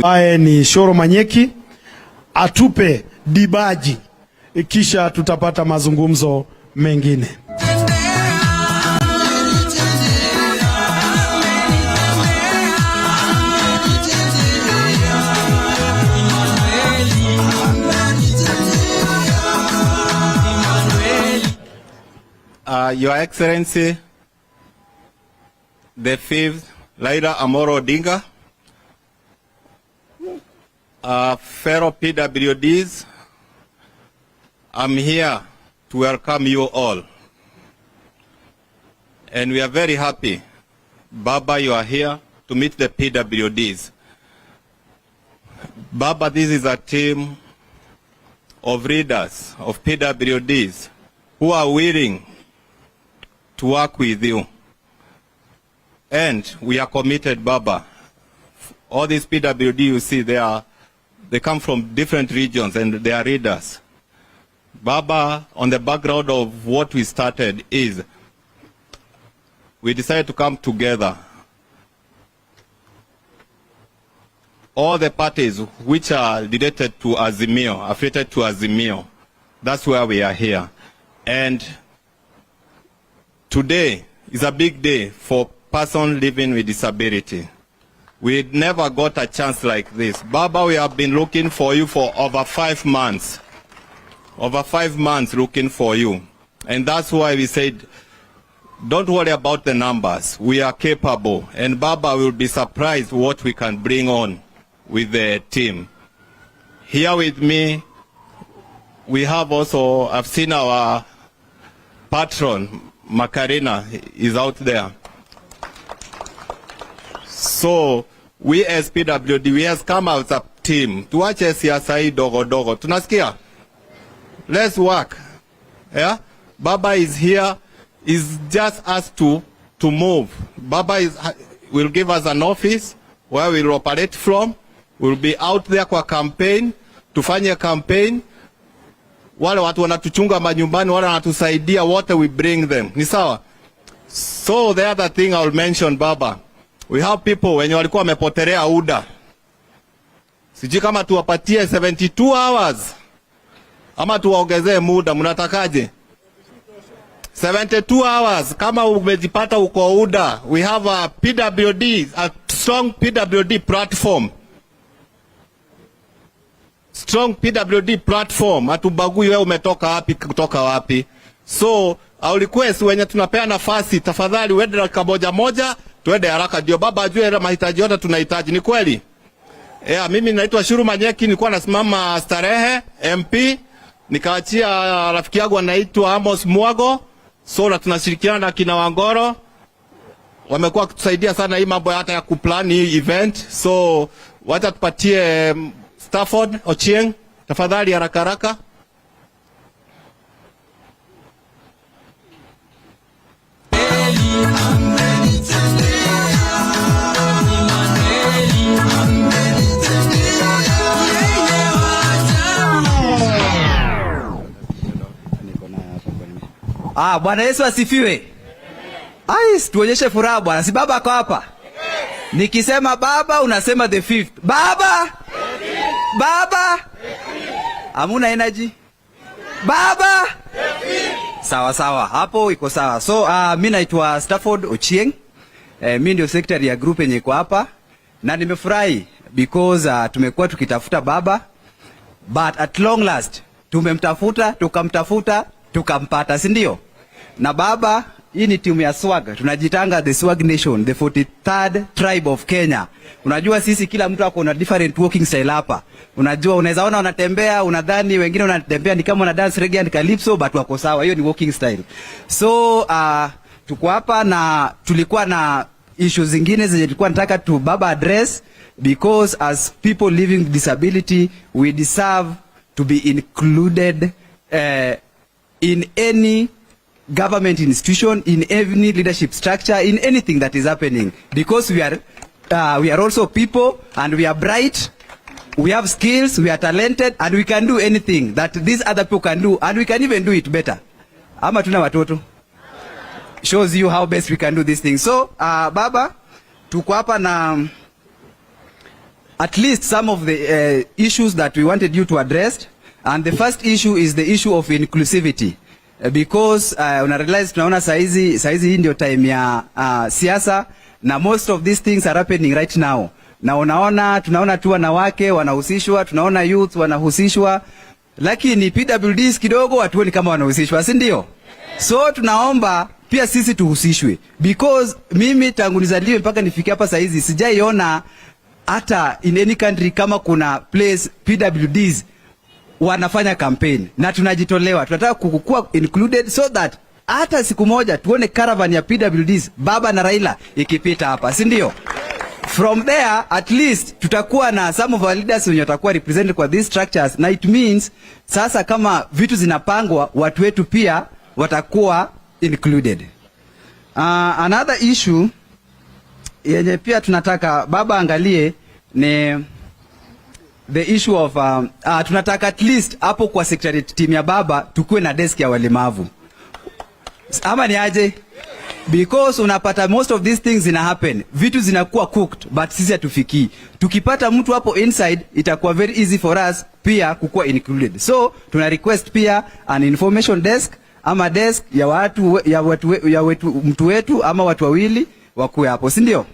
Aye ni Shoro Manyeki atupe dibaji, kisha tutapata mazungumzo mengine. Your Excellency, the 5th Raila Odinga, fellow PWDs, I'm here to welcome you all. And we are very happy, Baba, you are here to meet the PWDs. Baba, this is a team of leaders, of PWDs, who are willing to work with you. And we are committed, Baba. All these PWD you see, they come from different regions and they are leaders. Baba, on the background of what we started is, we decided to come together. All the parties which are related to Azimio, affiliated to Azimio, that's where we are here. And today is a big day for persons living with disability. We never got a chance like this. Baba, we have been looking for you for over 5 months. Over 5 months looking for you. And that's why we said, don't worry about the numbers. We are capable. And Baba will be surprised what we can bring on with the team. Here with me, we have also, I've seen our patron, Macarena, is out there. So, we as PWD, we have come as a team. Tuache siasa hii dogo dogo. Tunasikia? Let's work. Yeah? Baba is here. It's just us to move. Baba will give us an office where we'll operate from. We'll be out there kwa campaign. Tufanye campaign. Wale watu wanatuchunga manyumbani, wale wanatusaidia, wote we bring them. Ni sawa? So the other thing I'll mention, Baba, we have people wenye walikuwa wamepotelea UDA. Sijui kama tuwapatie 72 hours ama tuwaongezee muda, mnatakaje? 72 hours kama umejipata uko UDA. We have a PWD, a strong PWD platform. Strong PWD platform. Hatubagui wewe umetoka wapi kutoka wapi. So, I'll request wenye tunapea nafasi, tafadhali uende dakika moja, tuende haraka ndio Baba ajue mahitaji yote tunahitaji. Ni kweli? Mimi naitwa Shoro Manyeki, nilikuwa nasimama Starehe MP, nikaachia rafiki yangu anaitwa Amos Mwago. So na tunashirikiana na kina Wangoro. Wamekuwa kutusaidia sana hii mambo hata ya kuplan hii event. So wacha tupatie Stafford Ochieng, tafadhali haraka. Bwana Yesu asifiwe. Tuonyeshe furaha bwana. Si Baba ako hapa? Nikisema Baba unasema the 5th. Baba! Baba! Hamuna energy? Baba! Sawa. Hapo iko sawa. So, mimi naitwa Stafford Ochieng. Mimi ndio secretary ya group yenye iko hapa. Na nimefurahi because tumekuwa tukitafuta Baba. But at long last, tumemtafuta, tukampata, si ndio? Na Baba, hii ni timu ya swag. Tunajitanga the Swag Nation, the 43rd tribe of Kenya. Unajua sisi kila mtu ako na different walking style hapa. Unajua unaweza ona wanatembea, unadhani wengine wanatembea ni kama wana dance reggae and calypso, but wako sawa. Hiyo ni walking style. So, tuko hapa na tulikuwa na issues zingine zenye tulikuwa nataka tu Baba address, because as people living with disability, we deserve to be included in any government institution, in any leadership structure, in anything that is happening, because we are also people and we are bright, we have skills, we are talented, and we can do anything that these other people can do, and we can even do it better. Ama tuna watoto. Shows you how best we can do this thing. So, Baba, tuko hapa na at least some of the issues that we wanted you to address. And the first issue is the issue of inclusivity. Because una realize tunaona saizi hii ndio time ya siasa, na most of these things are happening right now. Na tunaona tu wanawake wanahusishwa, tunaona youth wanahusishwa, lakini PWDs kidogo hatuoni kama wanahusishwa, si ndio? So tunaomba pia sisi tuhusishwe, because mimi tangu nizaliwe mpaka nifike hapa saizi sijaiona hata in any country kama kuna place PWDs wanafanya campaign, na tunajitolewa, tunataka kukua included so that hata siku moja tuone caravan ya PWDs Baba na Raila ikipita hapa, si ndio? From there at least tutakuwa na some of our leaders wenye watakuwa represented kwa these structures, na it means sasa kama vitu zinapangwa watu wetu pia watakuwa included. Another issue yenye pia tunataka Baba angalie ni the issue of tunataka at least hapo kwa secretariat team ya Baba tukue na desk ya walemavu. Ama ni aje? Because unapata most of these things zina happen, vitu zinakuwa cooked but sisi hatufikii. Tukipata mtu hapo inside itakuwa very easy for us pia kukuwa included. So tuna request pia an information desk ama desk ya mtu wetu ama watu wawili wakuwe hapo, si ndio?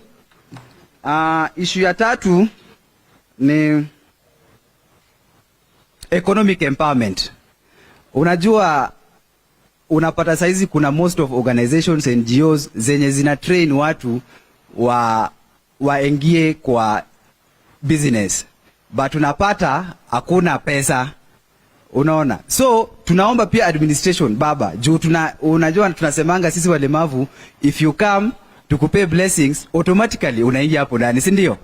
Issue ya tatu ni economic empowerment. Unajua unapata saizi kuna most of organizations and NGOs zenye zina train watu waingie kwa business, but unapata hakuna pesa, unaona. So tunaomba pia administration Baba, juu unajua tunasemanga sisi walemavu, if you come tukupe blessings automatically unaingia hapo ndani, si ndio?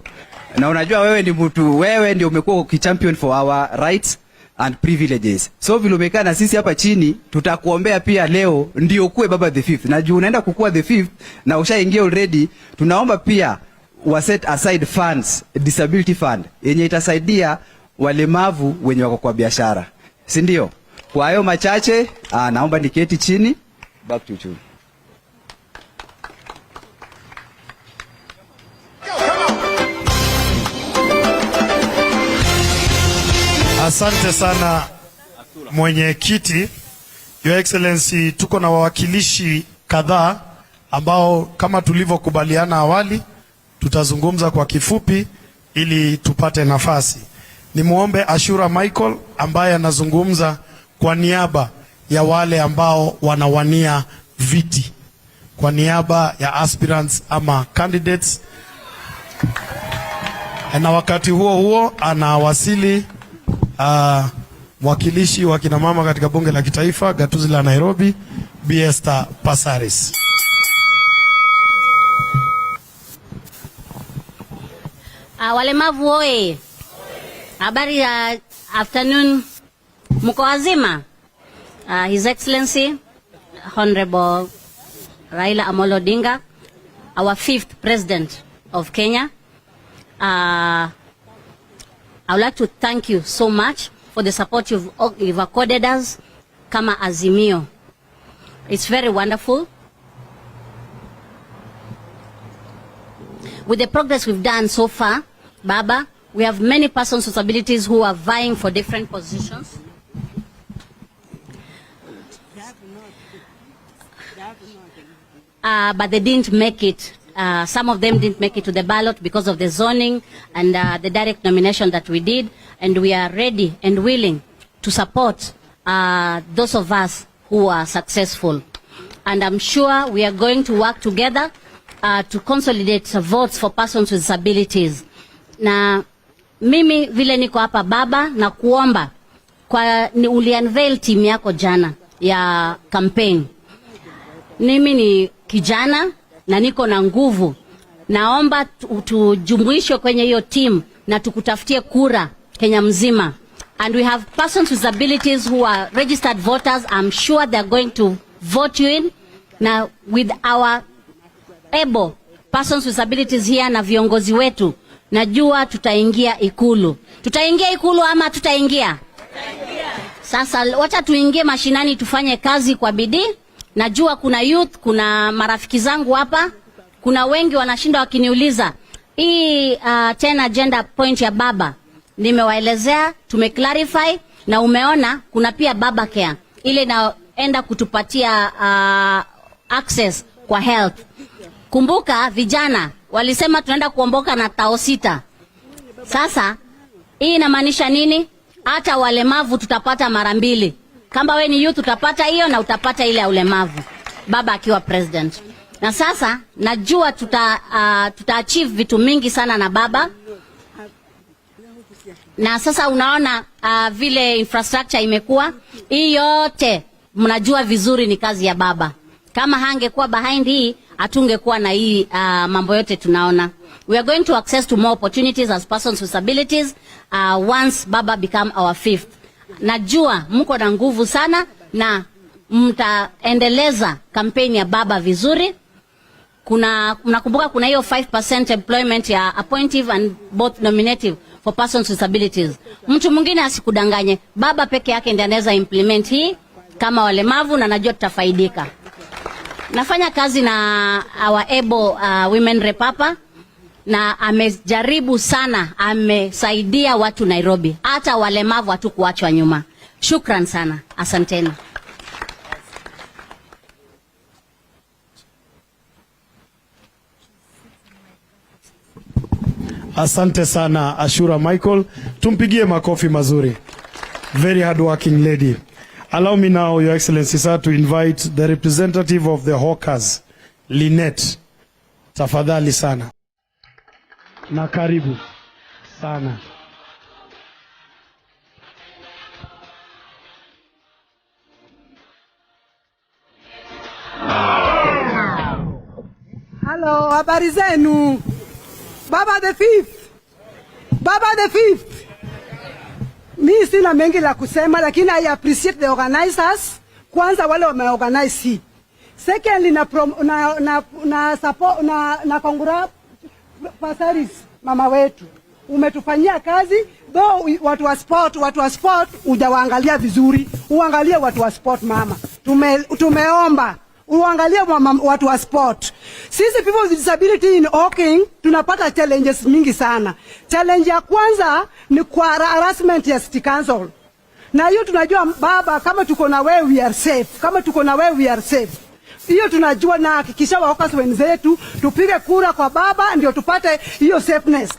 Na unajua wewe ndio umekuwa champion for our rights and privileges. So vile umekaa na sisi hapa chini, tutakuombea pia leo ndio kuwe Baba the fifth. Na juu unaenda kukua the fifth na ushaingia already, tunaomba pia wa set aside funds, disability fund yenye itasaidia walemavu wenye wako kwa biashara, si ndio? Kwa hayo machache naomba niketi chini. Back to you. Asante sana mwenyekiti. Your Excellency, tuko na wawakilishi kadhaa ambao kama tulivyokubaliana awali tutazungumza kwa kifupi ili tupate nafasi. Nimuombe Ashura Michael ambaye anazungumza kwa niaba ya wale ambao wanawania viti, kwa niaba ya aspirants ama candidates. Na wakati huo anawasili mwakilishi wa kina mama katika bunge la kitaifa gatuzi la Nairobi, Bi Esther Passaris. Walemavu oye. Habari ya afternoon, mko wazima? His Excellency Honorable Raila Amolo Odinga, our 5th President of Kenya. I would like to thank you so much for the support you've accorded us kama Azimio. It's very wonderful. With the progress we've done so far, Baba, we have many persons with disabilities who are vying for different positions. But they didn't make it. Some of them didn't make it to the ballot because of the zoning and the direct nomination that we did, and we are ready and willing to support those of us who are successful. And I'm sure we are going to work together to consolidate votes for persons with disabilities. Na mimi vile niko hapa Baba, na kuomba ni uliunveil team yako jana ya campaign. Mimi ni kijana na niko na nguvu. Naomba tujumuishwe kwenye hiyo team na tukutafutie kura Kenya mzima. And we have persons with disabilities who are registered voters. I'm sure they're going to vote you in. Now with our able persons with disabilities here na viongozi wetu, najua tutaingia Ikulu. Tutaingia Ikulu ama tutaingia? Sasa wacha tuingie mashinani tufanye kazi kwa bidii. Najua kuna youth, kuna marafiki zangu hapa, kuna wengi wanashinda wakiniuliza, hii tena agenda point ya baba nimewaelezea, tumeclarify, na umeona kuna pia baba care ile inaenda kutupatia access kwa health. Kumbuka vijana walisema tunaenda kuomboka na tao 6. Sasa hii inamaanisha nini? Hata walemavu tutapata mara 2. Kama we ni youth utapata hiyo na utapata ile ya ulemavu, baba akiwa president. Na sasa najua tuta achieve vitu mingi sana na baba. Na sasa unaona vile infrastructure imekuwa, hii yote mnajua vizuri ni kazi ya baba. Kama hangekuwa behind hii, hatungekuwa na hii mambo yote tunaona. We are going to access to more opportunities as persons with disabilities once baba become our 5th. Najua mko na nguvu sana na mtaendeleza kampeni ya baba vizuri. Mnakumbuka kuna hiyo 5% employment ya appointive and both nominative for persons with disabilities. Mtu mwingine asikudanganye, baba peke yake ndiye anaweza implement hii kama walemavu, na najua tutafaidika. Nafanya kazi na our able women rep hapa, na amejaribu sana, amesaidia watu Nairobi, hata walemavu hatukuachwa nyuma. Shukran sana, asanteni. Asante sana Ashura Michael, tumpigie makofi mazuri. Very hardworking lady. Allow me now, Your Excellency, sir, to invite the representative of the hawkers, Lynette. Tafadhali sana. Na karibu sana. Hello, habari zenu? Baba the 5th. Baba the 5th. Mimi sina mengi la kusema, lakini I appreciate the organizers. Kwanza wale wameorganize hii. Secondly, na support na congratulate Pasaris, mama wetu. Umetufanyia kazi, though watu wa sport hujawaangalia vizuri. Uangalie watu wa sport mama. Tumeomba uangalie watu wa sport. Sisi people with disability in Hawking tunapata challenges mingi sana. Challenge ya kwanza ni kwa harassment ya city council. Na hiyo tunajua baba, kama tuko na wewe we are safe. Kama tuko na wewe we are safe. Hiyo tunajua, na hakikisha waokas wenzetu tupige kura kwa baba ndio tupate hiyo safeness.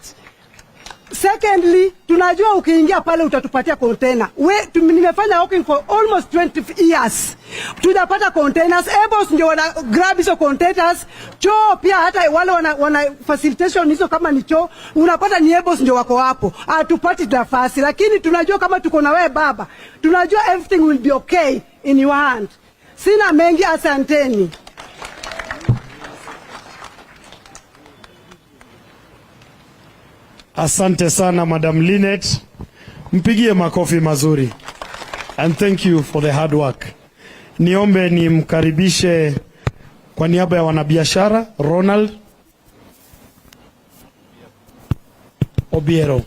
Secondly, tunajua ukiingia pale utatupatia container. Nimefanya Hawking for almost 20 years. Tutapata containers, ebos ndio wana grab hizo containers. Choo pia hata wale wana facilitation hizo, kama ni choo unapata ni ebos ndio wako hapo. Hatupati nafasi, lakini tunajua kama tuko na wewe baba, tunajua everything will be okay in your hand. Sina mengi, asanteni. Asante sana Madam Lynette. Mpigie makofi mazuri. And thank you for the hard work. Niombe nimkaribishe kwa niaba ya wanabiashara Ronald Obiero.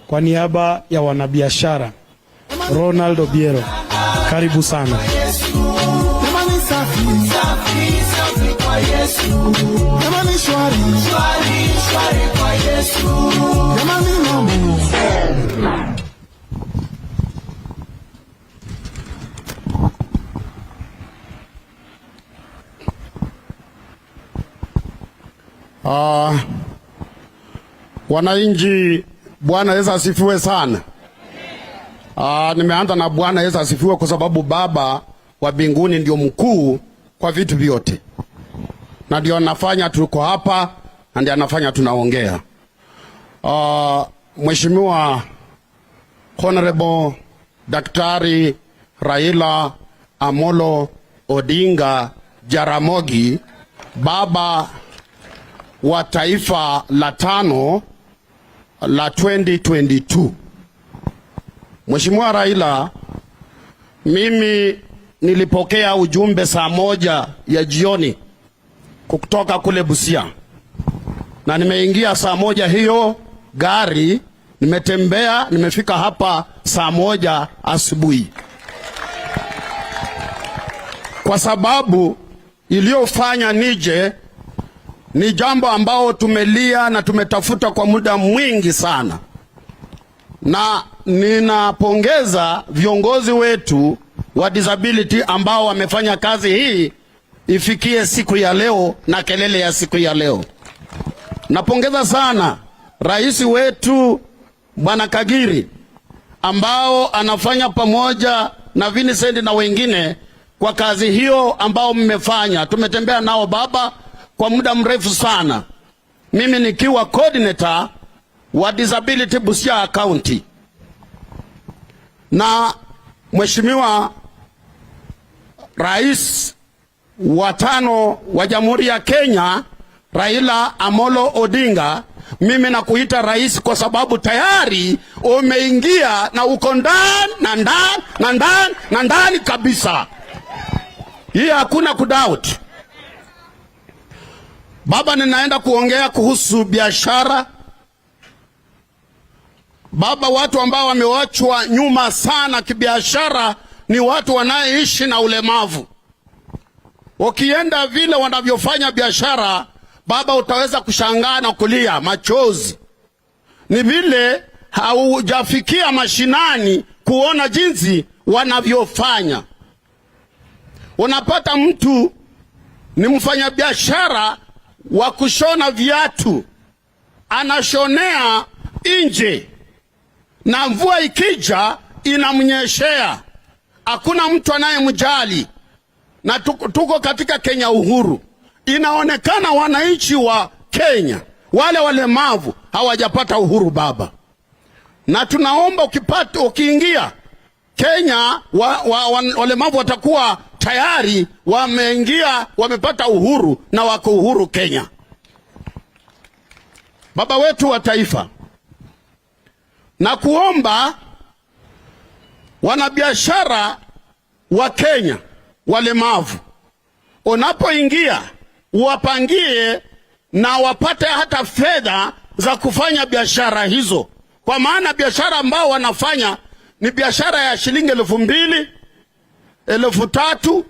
Kwa niaba ya wanabiashara Ronald Obiero. Karibu sana. Wananchi, Bwana Yesu asifiwe sana. Nimeanza na Bwana Yesu asifiwe kwa sababu baba wa mbinguni ndio mkuu kwa vitu vyote. Na ndio anafanya tuko hapa, na ndio anafanya tunaongea. Mheshimiwa Honorable Daktari Raila Amolo Odinga Jaramogi, baba wa taifa la 5 la 2022. Mheshimiwa Raila, mimi nilipokea ujumbe saa 1 ya jioni kutoka kule Busia, na nimeingia saa 1 hiyo gari, nimetembea, nimefika hapa saa 1 asubuhi. Kwa sababu iliyofanya nije ni jambo ambao tumelia na tumetafuta kwa muda mwingi sana, na ninapongeza viongozi wetu wa disability ambao wamefanya kazi hii ifikie siku ya leo na kelele ya siku ya leo. Napongeza sana rais wetu Bwana Kagiri ambao anafanya pamoja na Vincent na wengine kwa kazi hiyo ambao mmefanya. Tumetembea nao baba kwa muda mrefu sana, mimi nikiwa coordinator wa Disability Busia County, na Mheshimiwa Rais wa 5 wa Jamhuri ya Kenya Raila Amolo Odinga, mimi nakuita rais kwa sababu tayari umeingia na uko ndani na ndani kabisa. Hii hakuna kudoubt. Baba, ninaenda kuongea kuhusu biashara. Baba, watu ambao wamewachwa nyuma sana kibiashara ni watu wanaishi na ulemavu. Ukienda vile wanavyofanya biashara, baba, utaweza kushangaa na kulia machozi. Ni vile haujafikia mashinani kuona jinsi wanavyofanya. Unapata mtu ni mfanyabiashara wa kushona viatu, anashonea nje, na mvua ikija inamnyeshea, hakuna mtu anayemjali. Na tuko katika Kenya uhuru. Inaonekana wananchi wa Kenya wale walemavu hawajapata uhuru baba, na tunaomba ukiingia Kenya walemavu watakuwa tayari wameingia, wamepata uhuru na wako uhuru Kenya. Baba wetu wa taifa, na kuomba wanabiashara wa Kenya walemavu, unapoingia wapangie na wapate hata fedha za kufanya biashara hizo, kwa maana biashara ambao wanafanya ni biashara ya shilingi 2,000, 3,000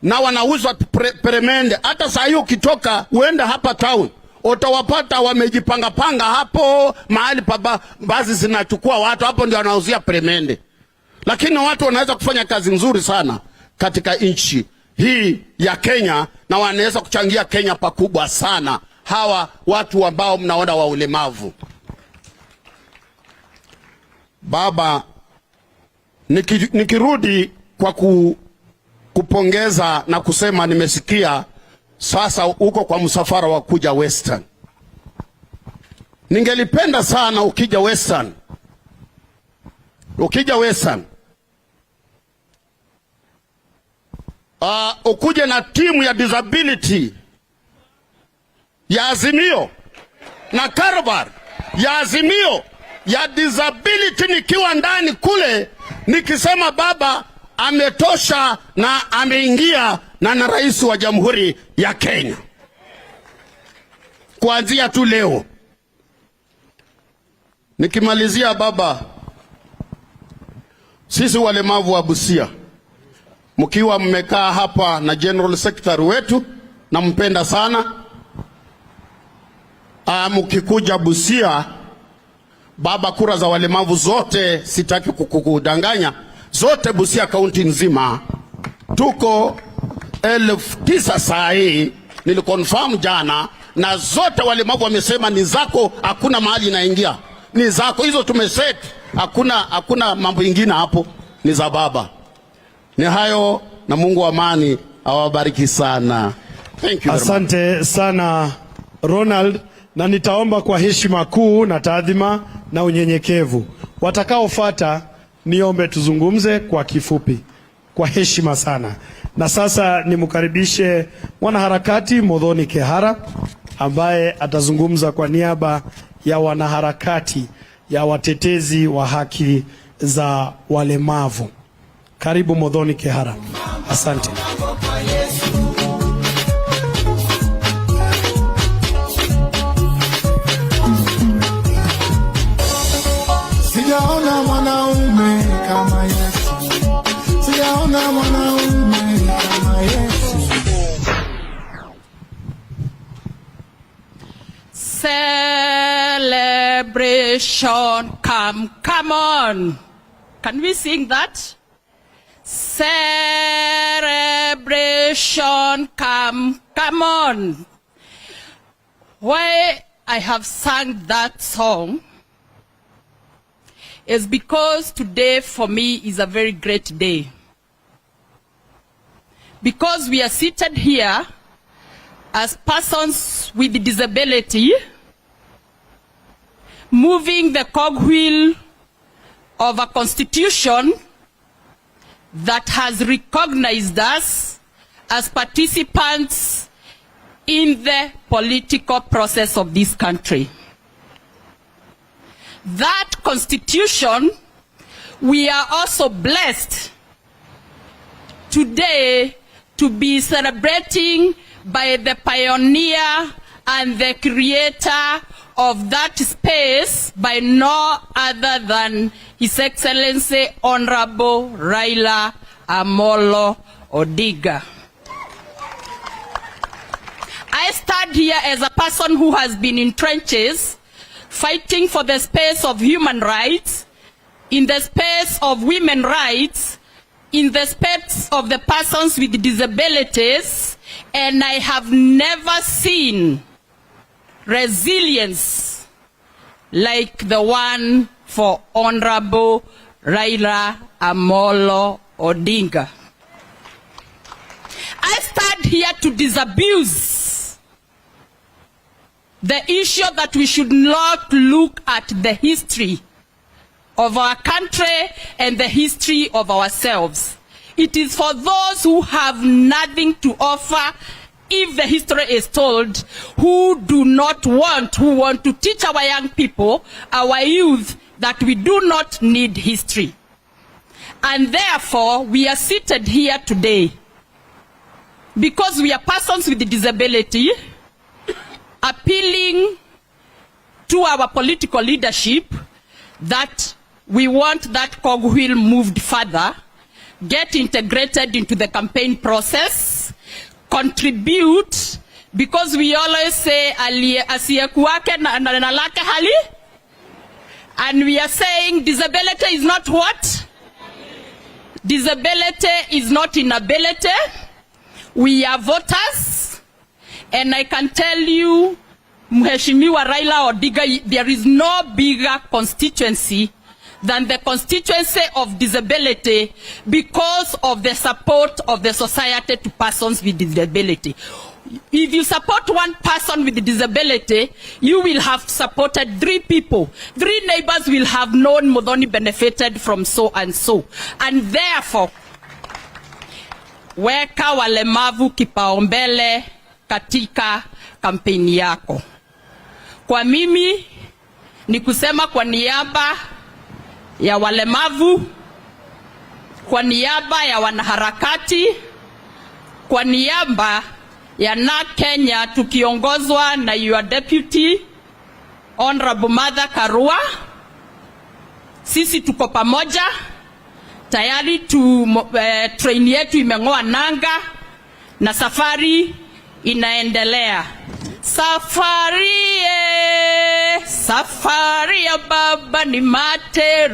na wanauzwa peremende. Hata saa hiyo ukitoka uenda hapa town utawapata wamejipanga hapo mahali pa basi zinachukua watu hapo, ndio wanauzia peremende. Lakini watu wanaweza kufanya kazi nzuri sana katika nchi hii ya Kenya, na wanaweza kuchangia Kenya pakubwa sana, hawa watu ambao mnaona wa ulemavu. Baba, nikirudi kwa kupongeza na kusema nimesikia sasa uko kwa msafara wa kuja Western. Ningelipenda sana ukija Western ukuje na timu ya disability ya Azimio na Karua ya Azimio ya disability, nikiwa ndani kule nikisema baba ametosha na ameingia na rais wa Jamhuri ya Kenya kuanzia tu leo. Nikimalizia baba, sisi walemavu wa Busia, mkiwa mmekaa hapa na General Secretary wetu, na mpenda sana, mkikuja Busia baba, kura za walemavu zote, sitaki kukudanganya, zote Busia kaunti nzima tuko 9,000 saa hii, nilikonfirm jana, na zote walemavu wamesema ni zako, hakuna mahali inaingia, ni zako hizo, tumeset, hakuna mambo ingine hapo, ni za baba. Ni hayo, na Mungu wa amani awabariki sana. Thank you. Asante sana Ronald, na nitaomba kwa heshima kuu na taadhima na unyenyekevu, watakaofuata niombe tuzungumze kwa kifupi kwa heshima sana. Na sasa nimkaribishe mwanaharakati Muthoni Kihara ambaye atazungumza kwa niaba ya wanaharakati ya watetezi wa haki za walemavu. Karibu Muthoni Kihara. Asante. Sijaona mwanaume kama Yesu. Sijaona mwanaume kama Yesu. Celebration, come on. Can we sing that? Celebration, come on. Why I have sung that song is because today for me is a very great day. Because we are seated here as persons with disability, moving the cogwheel of a constitution that has recognized us as participants in the political process of this country. That constitution, we are also blessed today to be celebrating by the pioneer and the creator of that space by no other than His Excellency Honorable Raila Amolo Odinga. I stand here as a person who has been in trenches fighting for the space of human rights, in the space of women's rights, in the space of the persons with disabilities, and I have never seen resilience like the one for Honorable Raila Amolo Odinga. I stand here to disabuse the issue that we should not look at the history of our country and the history of ourselves. It is for those who have nothing to offer, if the history is told, who want to teach our young people, our youth, that we do not need history. And therefore, we are seated here today because we are persons with disability, appealing to our political leadership that we want that cogwheel moved further, get integrated into the campaign process, contribute, because we always say asiyekuwake na lake hali, and we are saying disability is not what? Disability is not inability. We are voters, and I can tell you, Mheshimiwa Raila Odinga, there is no bigger constituency than the constituency of disability because of the support of the society to persons with disability. If you support one person with disability, you will have supported 3 people. 3 neighbors will have known Muthoni benefited from so and so. And therefore, weka walemavu kipaumbele katika kampeni yako. Kwa mimi ni kusema kwa niaba ya walemavu, kwa niaba ya wanaharakati, kwa niaba ya na Kenya tukiongozwa na your deputy Honorable Mother Karua, sisi tuko pamoja tayari train yetu imeng'oa nanga na safari inaendelea. Safari ya baba ni matero.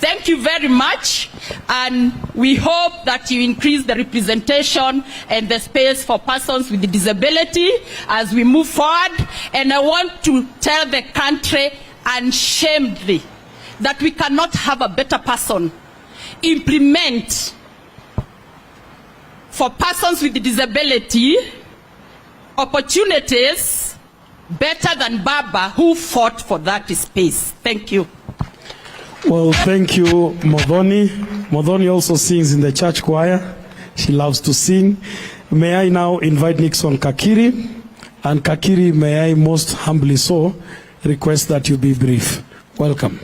Thank you very much, and we hope that you increase the representation and the space for persons with disability as we move forward. And I want to tell the country unashamedly that we cannot have a better person implement for persons with disability opportunities better than Baba, who fought for that space. Thank you. Well, thank you, Muthoni. Muthoni also sings in the church choir. She loves to sing. May I now invite Nixon Kakiri, and Kakiri, may I most humbly so request that you be brief. Welcome.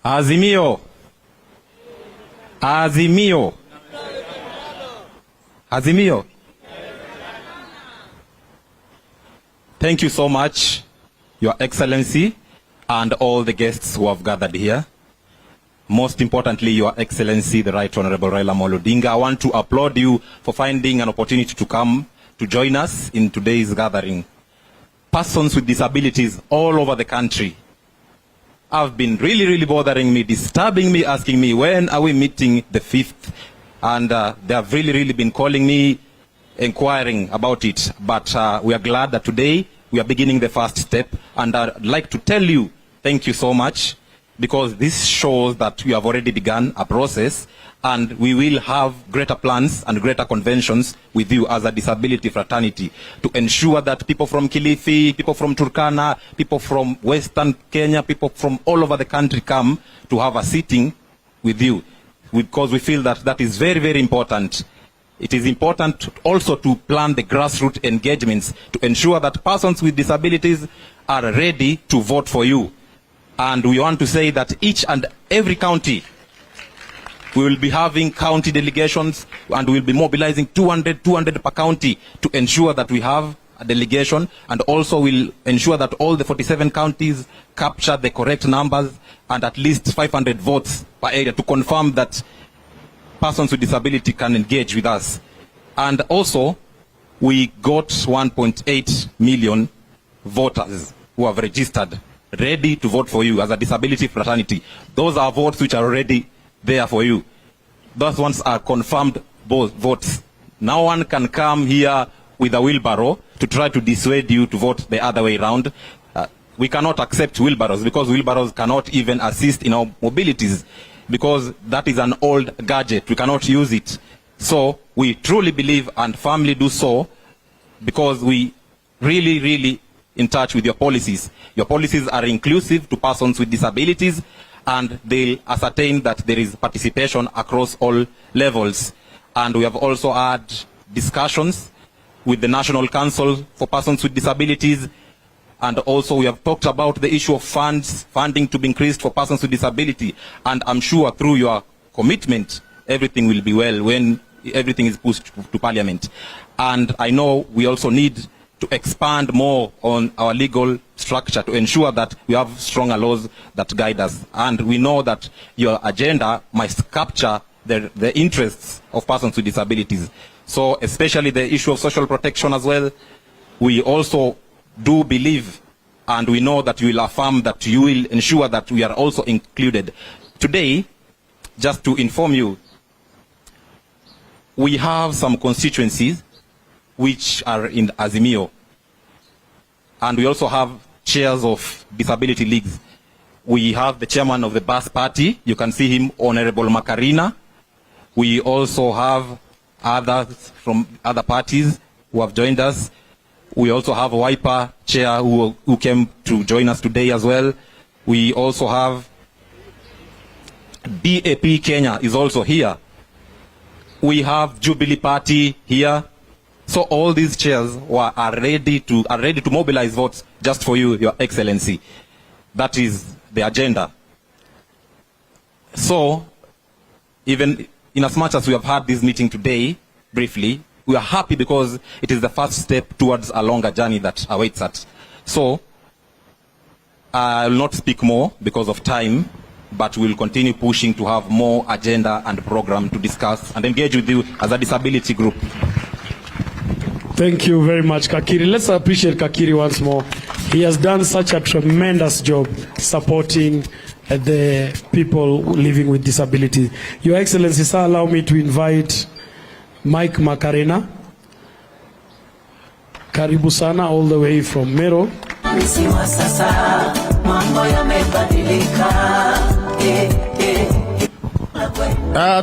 Azimio. Azimio. Azimio. Thank you so much, Your Excellency, and all the guests who have gathered here. Most importantly, Your Excellency, the Right Honorable Raila Odinga. I want to applaud you for finding an opportunity to come to join us in today's gathering. Persons with disabilities all over the country have been really bothering me, disturbing me, asking me, when are we meeting the 5th? And they have really been calling me, inquiring about it. But we are glad that today we are beginning the first step. And I'd like to tell you, thank you so much, because this shows that we have already begun a process, and we will have greater plans and greater conventions with you as a disability fraternity to ensure that people from Kilifi, people from Turkana, people from Western Kenya, people from all over the country come to have a sitting with you, because we feel that that is very important. It is important also to plan the grassroots engagements to ensure that persons with disabilities are ready to vote for you. And we want to say that each and every county, we will be having county delegations, and we will be mobilizing 200 per county to ensure that we have a delegation, and also will ensure that all the 47 counties capture the correct numbers and at least 500 votes per area to confirm that persons with disability can engage with us. And also, we got 1.8 million voters who have registered, ready to vote for you as a disability fraternity. Those are votes which are already there for you. Those ones are confirmed votes. No one can come here with a wheelbarrow to try to dissuade you to vote the other way around. We cannot accept wheelbarrows, because wheelbarrows cannot even assist in our mobilities, because that is an old gadget. We cannot use it. So we truly believe and firmly do so, because we really in touch with your policies. Your policies are inclusive to persons with disabilities, and they ascertain that there is participation across all levels. And we have also had discussions with the National Council for Persons with Disabilities, and also we have talked about the issue of funding to be increased for persons with disability. And I'm sure through your commitment, everything will be well when everything is pushed to Parliament. And I know we also need to expand more on our legal structure to ensure that we have stronger laws that guide us. And we know that your agenda must capture the interests of persons with disabilities. So especially the issue of social protection as well, we also do believe, and we know that you will affirm that you will ensure that we are also included. Today, just to inform you, we have some constituencies which are in Azimio, and we also have chairs of disability leagues. We have the chairman of the bus party. You can see him, Honorable Macarena. We also have others from other parties who have joined us. We also have a Wiper chair who came to join us today as well. We also have BAP Kenya is also here. We have Jubilee Party here. So all these chairs are ready to mobilize votes just for you, Your Excellency. That is the agenda. So, even in as much as we have had this meeting today, briefly, we are happy because it is the first step towards a longer journey that awaits us. So, I will not speak more because of time, but we will continue pushing to have more agenda and program to discuss and engage with you as a disability group. Thank you very much, Kakiri. Let's appreciate Kakiri once more. He has done such a tremendous job supporting the people living with disability. Your Excellency, sir, allow me to invite Mike Macarena. Karibu sana, all the way from Mero.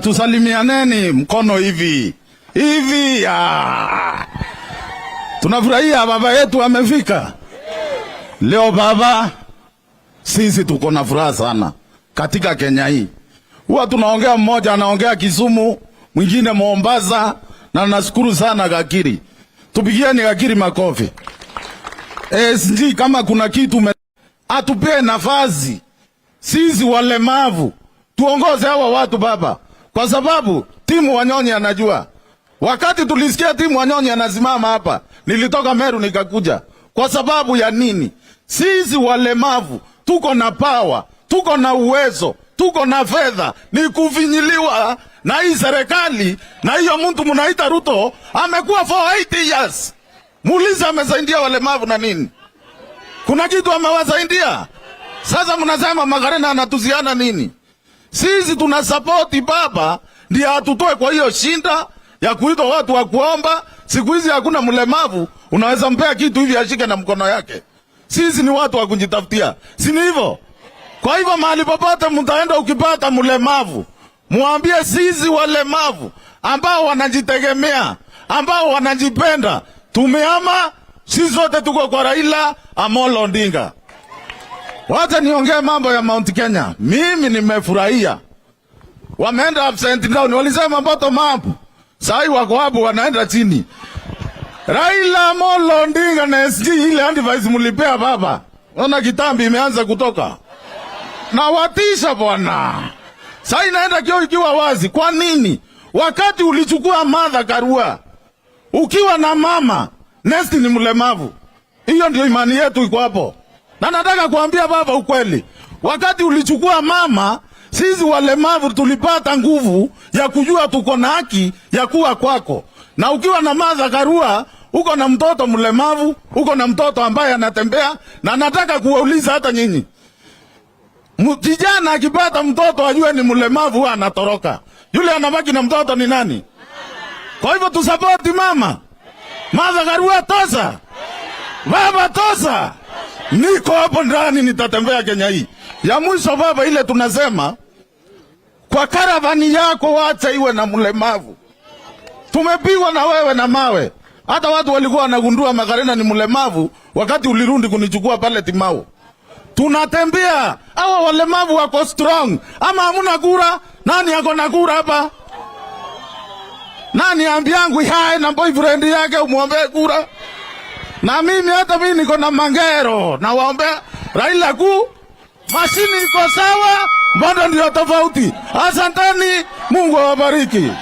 Tusalimianeni mkono hivi. Tunafurahia baba yetu amefika. Leo baba, sisi tuko na furaha sana katika Kenya hii. Huwa tunaongea, mmoja anaongea Kisumu, mwingine Mombasa, na nashukuru sana Kakiri. Tupigieni Kakiri makofi. Sijui kama kuna kitu atupee nafasi sisi walemavu tuongoze hawa watu baba, kwa sababu timu Wanyonyi anajua Wakati tulisikia timu Wanyonyi anasimama hapa, nilitoka Meru nikakuja. Kwa sababu ya nini? Sisi walemavu tuko na power, tuko na uwezo, tuko na fedha, ni kufinyiliwa na hii serikali. Na hiyo mtu mnaita Ruto amekuwa for 80 years. Muulize amesaidia walemavu na nini? Kuna kitu amewasaidia? Sasa mnasema Makarena anatuziana nini? Sisi tunasupport baba ndiye atutoe kwa hiyo shinda ya kuitwa watu wa kuomba. Siku hizi hakuna mlemavu unaweza mpea kitu hivi ashike na mkono yake. Sisi ni watu wa kujitafutia, si ni hivyo? Kwa hivyo mahali popote mtaenda, ukipata mlemavu muambie sisi walemavu ambao wanajitegemea, ambao wanajipenda, tumeama sisi zote tuko kwa Raila Amolo Odinga. Wacha niongee mambo ya Mount Kenya. Mimi nimefurahia. Wameenda upside down, walisema bottom up. Sai wako hapo wanaenda chini. Raila Amolo Odinga na SG ile advice mulipea baba. Ona kitambi imeanza kutoka. Na watisha bwana. Sai naenda kio ikiwa wazi. Kwa nini? Wakati ulichukua Martha Karua, ukiwa na mama, next ni mlemavu. Hiyo ndio imani yetu iko hapo. Na nataka kuambia baba ukweli. Wakati ulichukua mama, sisi walemavu tulipata nguvu ya kujua tuko na haki ya kuwa kwako. Na ukiwa na Martha Karua, uko na mtoto mlemavu, uko na mtoto ambaye anatembea. Na nataka kuwauliza hata nyinyi, kijana akipata mtoto ajue ni mlemavu anatoroka. Yule anabaki na mtoto ni nani? Kwa hivyo tusapoti mama. Martha Karua tosa. Baba tosa. Niko hapo ndani nitatembea Kenya hii. Ya mwisho baba, ile tunasema kwa karavani yako wacha iwe na mlemavu. Tumepigwa na wewe na mawe. Hata watu walikuwa wanagundua Makarena ni mlemavu wakati ulirundi kunichukua pale Timau. Tunatembea. Hawa walemavu wako strong. Ama hamuna kura? Nani yako na kura hapa? Nani ambiangu hai na boyfriend yake umuombe kura? Na mimi hata mimi niko na mangero. Na waombe Raila mashini iko sawa, bado ndio tofauti. Asanteni, Mungu awabariki.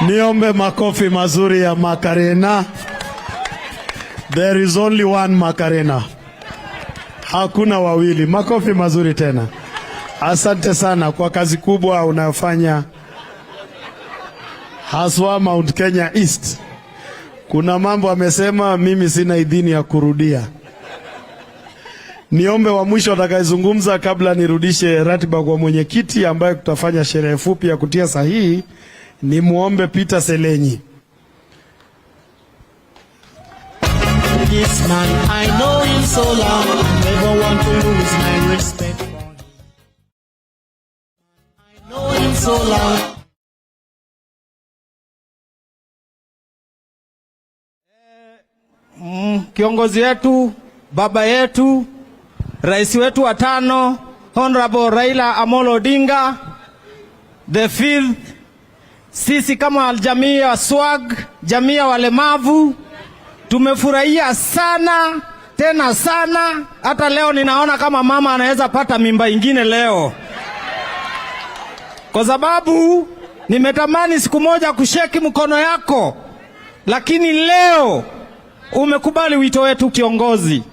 Niombe makofi mazuri ya Makarena. There is only one Makarena. Hakuna wawili. Makofi mazuri tena. Asante sana kwa kazi kubwa unayofanya haswa Mount Kenya East. Kuna mambo amesema mimi sina idhini ya kurudia. Niombe wa mwisho atakayezungumza kabla nirudishe ratiba kwa mwenyekiti ambaye tutafanya sherehe fupi ya kutia sahihi, ni muombe Peter Selenyi. This man, I know him so long, never want to lose my respect for him. I know him so long. Kiongozi wetu, baba yetu, rais wetu wa tano, Honorable Raila Amolo Odinga, the fifth, sisi kama jamii ya SWAG, jamii ya walemavu, tumefurahia sana, tena sana. Hata leo ninaona kama mama anaweza pata mimba ingine leo. Kwa sababu nimetamani siku moja kusheki mkono yako, lakini leo umekubali wito wetu kiongozi.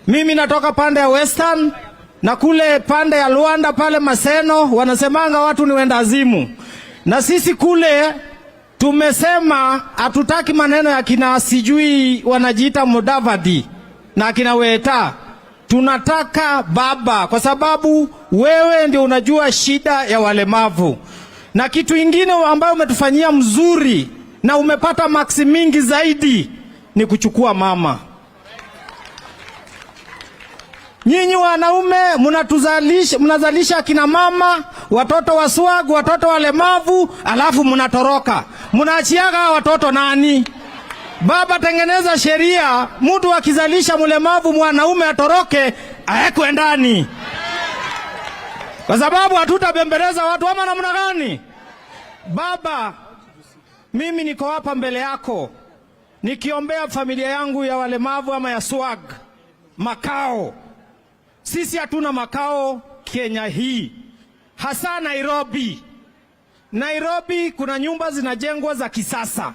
Mimi natoka pande ya Western na kule pande ya Luanda pale Maseno wanasemanga watu ni wenda azimu. Na sisi kule tumesema hatutaki maneno ya kina sijui wanajiita Mudavadi na kina Weta. Tunataka baba, kwa sababu wewe ndio unajua shida ya walemavu. Na kitu ingine ambayo umetufanyia mzuri na umepata maksi mingi zaidi ni kuchukua mama. Nyinyi wanaume mnazalisha kina mama, watoto wa SWAG, watoto walemavu, alafu mnatoroka. Mnaachiaga watoto nani? Baba, tengeneza sheria, mtu akizalisha mlemavu mwanaume atoroke, aekwe ndani. Kwa sababu hatutabembeleza watu ama namna gani? Baba, mimi niko hapa mbele yako nikiombea familia yangu ya walemavu ama ya SWAG makao. Sisi hatuna makao Kenya hii, hasa Nairobi. Nairobi kuna nyumba zinajengwa za kisasa.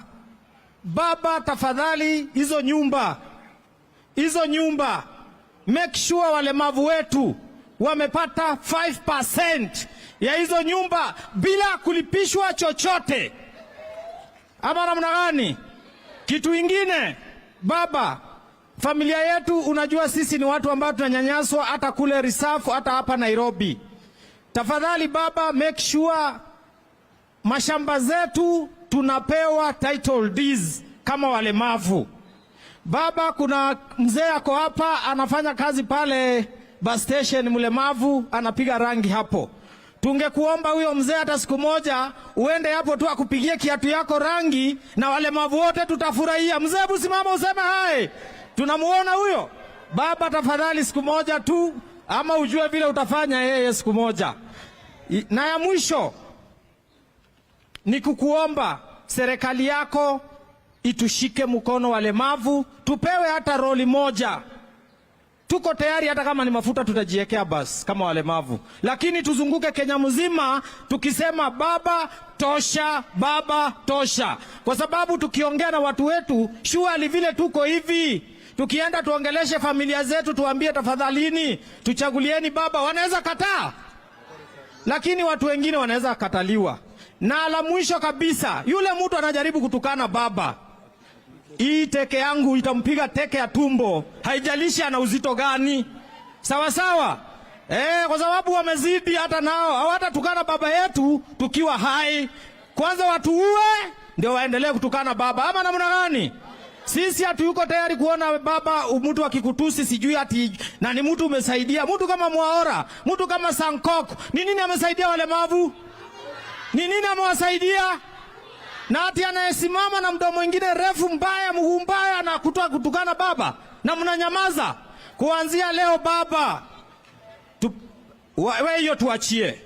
Baba, tafadhali hizo nyumba make sure walemavu wetu wamepata 5% ya hizo nyumba bila kulipishwa chochote. Ama namna gani? Kitu ingine, baba, familia yetu, unajua sisi ni watu ambao tunanyanyaswa hata kule Reserve, hata hapa Nairobi. Tafadhali baba, make sure mashamba zetu tunapewa title deeds kama walemavu. Baba, kuna mzee ako hapa anafanya kazi pale bus station, mlemavu, anapiga rangi hapo. Tungekuomba huyo mzee hata siku moja uende hapo tu akupigie kiatu yako rangi, na walemavu wote tutafurahia. Mzee, busimama useme hai. Tunamuona huyo. Baba, tafadhali siku moja tu, ama ujue vile utafanya yeye siku moja. Na ya mwisho ni kukuomba serikali yako itushike mkono walemavu, tupewe hata roli moja. Tuko tayari, hata kama ni mafuta tutajiwekea basi kama walemavu, lakini tuzunguke Kenya mzima tukisema baba tosha, baba tosha. Kwa sababu tukiongea na watu wetu shughuli vile tuko hivi, tukienda tuongeleshe familia zetu, tuambie tafadhalini tuchagulieni baba, wanaweza kataa, lakini watu wengine wanaweza kataliwa. Na la mwisho kabisa, yule mtu anajaribu kutukana baba, hii teke yangu itampiga teke ya tumbo, haijalishi ana uzito gani. Sawa sawa? Kwa sababu wamezidi, hata nao hawatatukana baba yetu tukiwa hai. Kwanza watu uwe ndio waendelee kutukana baba, ama namna gani? Sisi hatuyuko tayari kuona baba mtu akikutusi sijui ati na ni mtu umesaidia. Mtu kama Mwaora, mtu kama Sankok, ni nini amesaidia walemavu? Ni nini amewasaidia? Na ati anayesimama na mdomo mwingine refu mbaya, mguu mbaya, na kutukana baba na mnanyamaza. Kuanzia leo baba, wewe hiyo tuachie.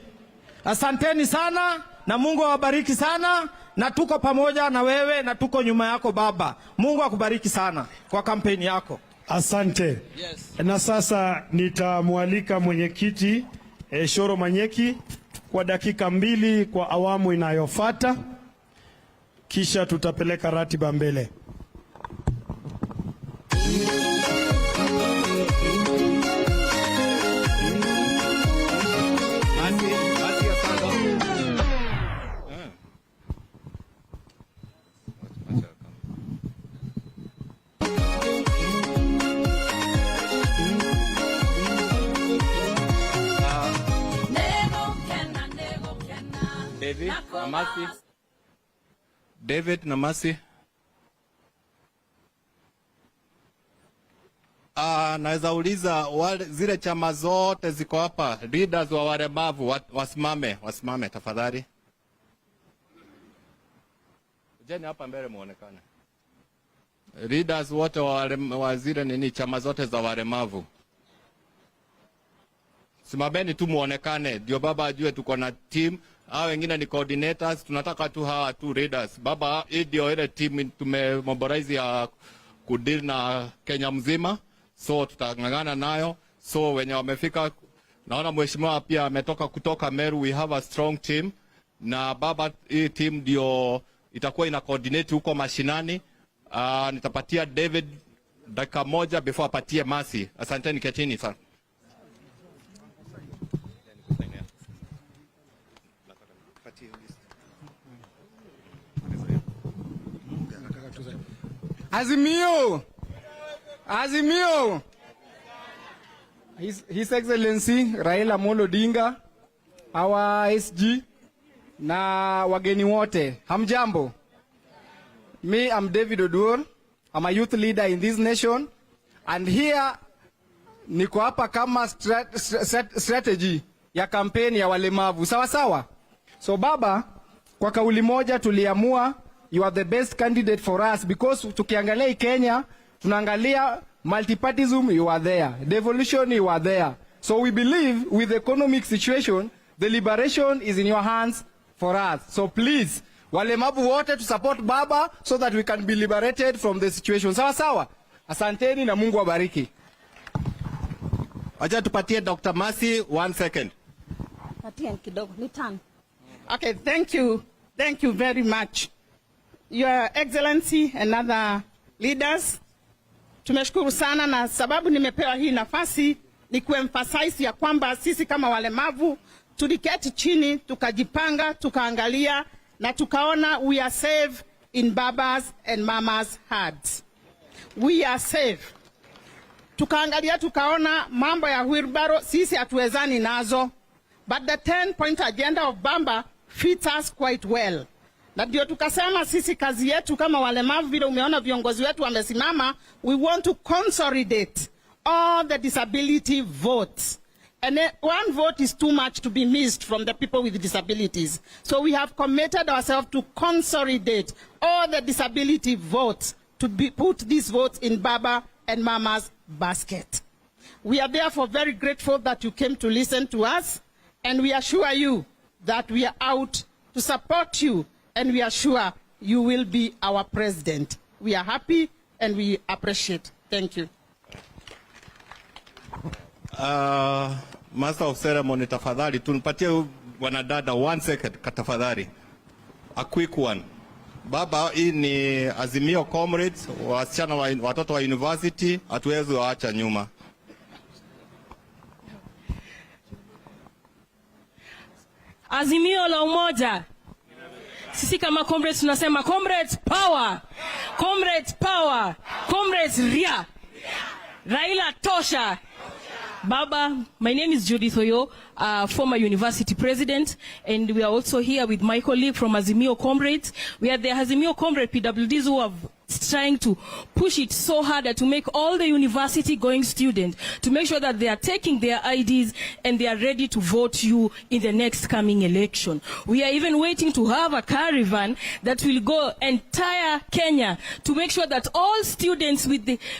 Asanteni sana na Mungu awabariki sana, na tuko pamoja na wewe na tuko nyuma yako baba. Mungu akubariki sana kwa kampeni yako. Asante. Yes. Na sasa nitamwalika mwenyekiti Shoro Manyeki kwa dakika 2 kwa awamu inayofuata, kisha tutapeleka ratiba mbele. David Namasi. Naweza uliza wale zile chama zote ziko hapa, leaders wa walemavu wasimame tafadhali. Jeni hapa mbele muonekane. Leaders wote wa zile nini chama zote za walemavu. Simameni tu muonekane, ndio baba ajue tuko na team. Hao wengine ni coordinators, tunataka tu hawa tu leaders. Baba, hii ndio ile team tumemobilize ya kudeal na Kenya mzima, so tutangangana nayo. So wenye wamefika, naona mheshimiwa pia ametoka kutoka Meru, we have a strong team. Na baba, hii team ndio itakuwa ina coordinate huko mashinani. Nitapatia David dakika 1 before apatie Masi. Asanteni, ketini sana. Azimio! His Excellency Raila Odinga, our SG, na wageni wote. Hamjambo. Me, I'm David Oduor. I'm a youth leader in this nation. And here, niko hapa kama strategy ya kampeni ya walemavu. Sawa sawa? So baba, kwa kauli moja tuliamua you are the best candidate for us, because tukiangalia Kenya tunaangalia multipartyism, you are there, devolution, you are there. So we believe with the economic situation the liberation is in your hands for us. So please, walemavu wote to support baba so that we can be liberated from the situation. Sawa sawa? Asanteni na Mungu awabariki. Acha tupatie Dr. Masi 1 second. Patia kidogo ni tano. Okay, thank you. Thank you very much. Your Excellency and other leaders, tumeshukuru sana, na sababu nimepewa hii nafasi ni kuemphasize ya kwamba sisi kama walemavu tuliketi chini, tukajipanga, tukaangalia na tukaona we are safe in Baba's and Mama's hearts. We are safe. Tukaangalia tukaona mambo ya wheelbarrow sisi hatuwezani nazo, but the 10-point agenda of Baba fits us quite well. Na ndio tukasema sisi kazi yetu kama walemavu, vile umeona viongozi wetu wamesimama, we want to consolidate all the disability votes. And one vote is too much to be missed from the people with disabilities. So we have committed ourselves to consolidate all the disability votes to put these votes in Baba and Mama's basket. We are therefore very grateful that you came to listen to us, and we assure you that we are out to support you, and we are sure you will be our president. We are happy and we appreciate. Thank you. Master of Ceremony, tafadhali tumpatie wanadada 1 second tafadhali. A quick one. Baba, hii ni Azimio comrades, wasichana watoto wa university, hatuwezi waacha nyuma. Azimio la Umoja. Sisi kama comrades tunasema comrades power. Comrades power. Comrades ria. Raila tosha. Baba, my name is Judith Oyo, former university president, and we are also here with my colleague from Azimio Comrades. We are the Azimio Comrade PWDs who are trying to push it so hard to make all the university going students, to make sure that they are taking their IDs and they are ready to vote you in the next coming election. We are even waiting to have a that will go entire Kenya to make sure that all students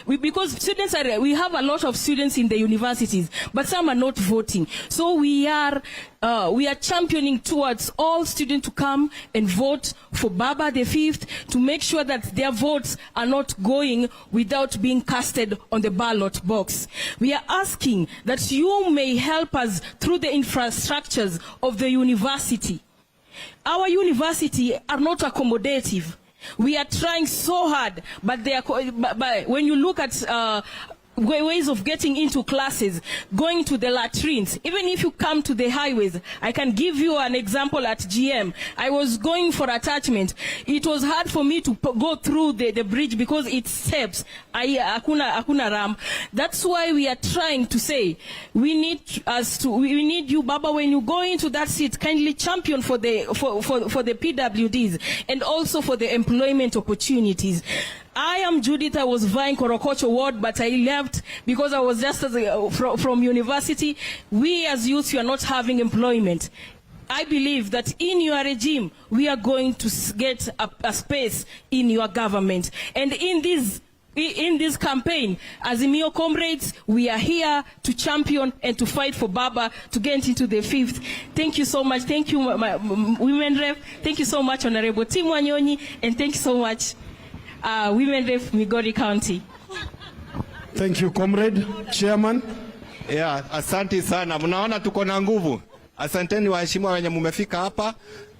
because students are, we have a lot of students in the universities, but some are not voting. So we are championing towards all students to come and vote for Baba the 5th, to make sure that their votes are not going without being casted on the ballot box. We are asking that you may help us through the infrastructures of the university. Our university are not accommodative. We are trying so hard, but when you look at ways of getting into classes, going to the latrines, even if you come to the highways. I can give you an example at GM. I was going for attachment. It was hard for me to go through the bridge because it steps. Hakuna ram. That's why we are trying to say we need you, Baba, when you go into that seat, kindly champion for the PWDs and also for the employment opportunities. I am Judith. I was vying Korokocho ward, but I left because I was just from university. We as youth, you are not having employment. I believe that in your regime, we are going to get a space in your government. And in this campaign, Azimio Comrades, we are here to champion and to fight for Baba to get into the 5th. Thank you so much. Thank you, my women rep. Thank you so much, Honorable Tim Wanyonyi, and thank you so much, Women Rep Migori County. Thank you, Comrade. Chairman. Yeah, asante sana. Mnaona tuko na nguvu. Asanteni waheshimiwa wenye mumefika hapa,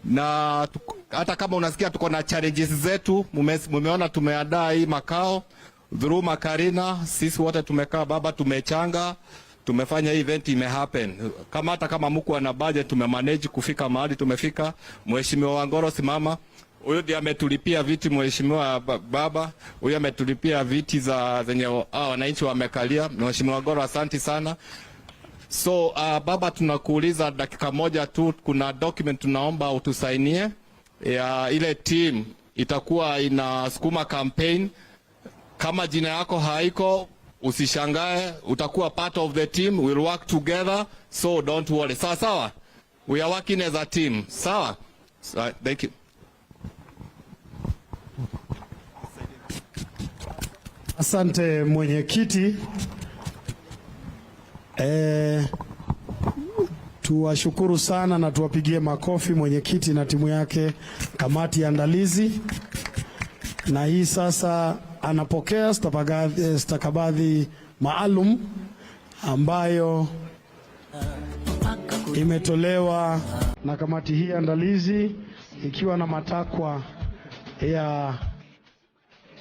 na hata kama unasikia tuko na challenges zetu, mumeona tumeandaa hii makao through Makarina, sisi wote tumekaa Baba, tumechanga, tumefanya event imehappen. Hata kama mko na budget tumemanage kufika mahali tumefika. Mheshimiwa Wangoro simama. Huyo ndiye ametulipia viti, Mheshimiwa Baba. Huyo ametulipia viti zenye wananchi wamekalia. Mheshimiwa Wangoro, asante sana. So Baba, tunakuuliza dakika moja tu, kuna document tunaomba utusainie ya ile team itakuwa inasukuma campaign. Kama jina yako haiko, usishangae, utakuwa part of the team. We'll work together, so don't worry. Sawa sawa, we are working as a team. Sawa, so, thank you. Asante mwenyekiti. Tuwashukuru sana na tuwapigie makofi mwenyekiti na timu yake, kamati ya andalizi. Na hii sasa anapokea stakabadhi maalum ambayo imetolewa na kamati hii andalizi ikiwa na matakwa ya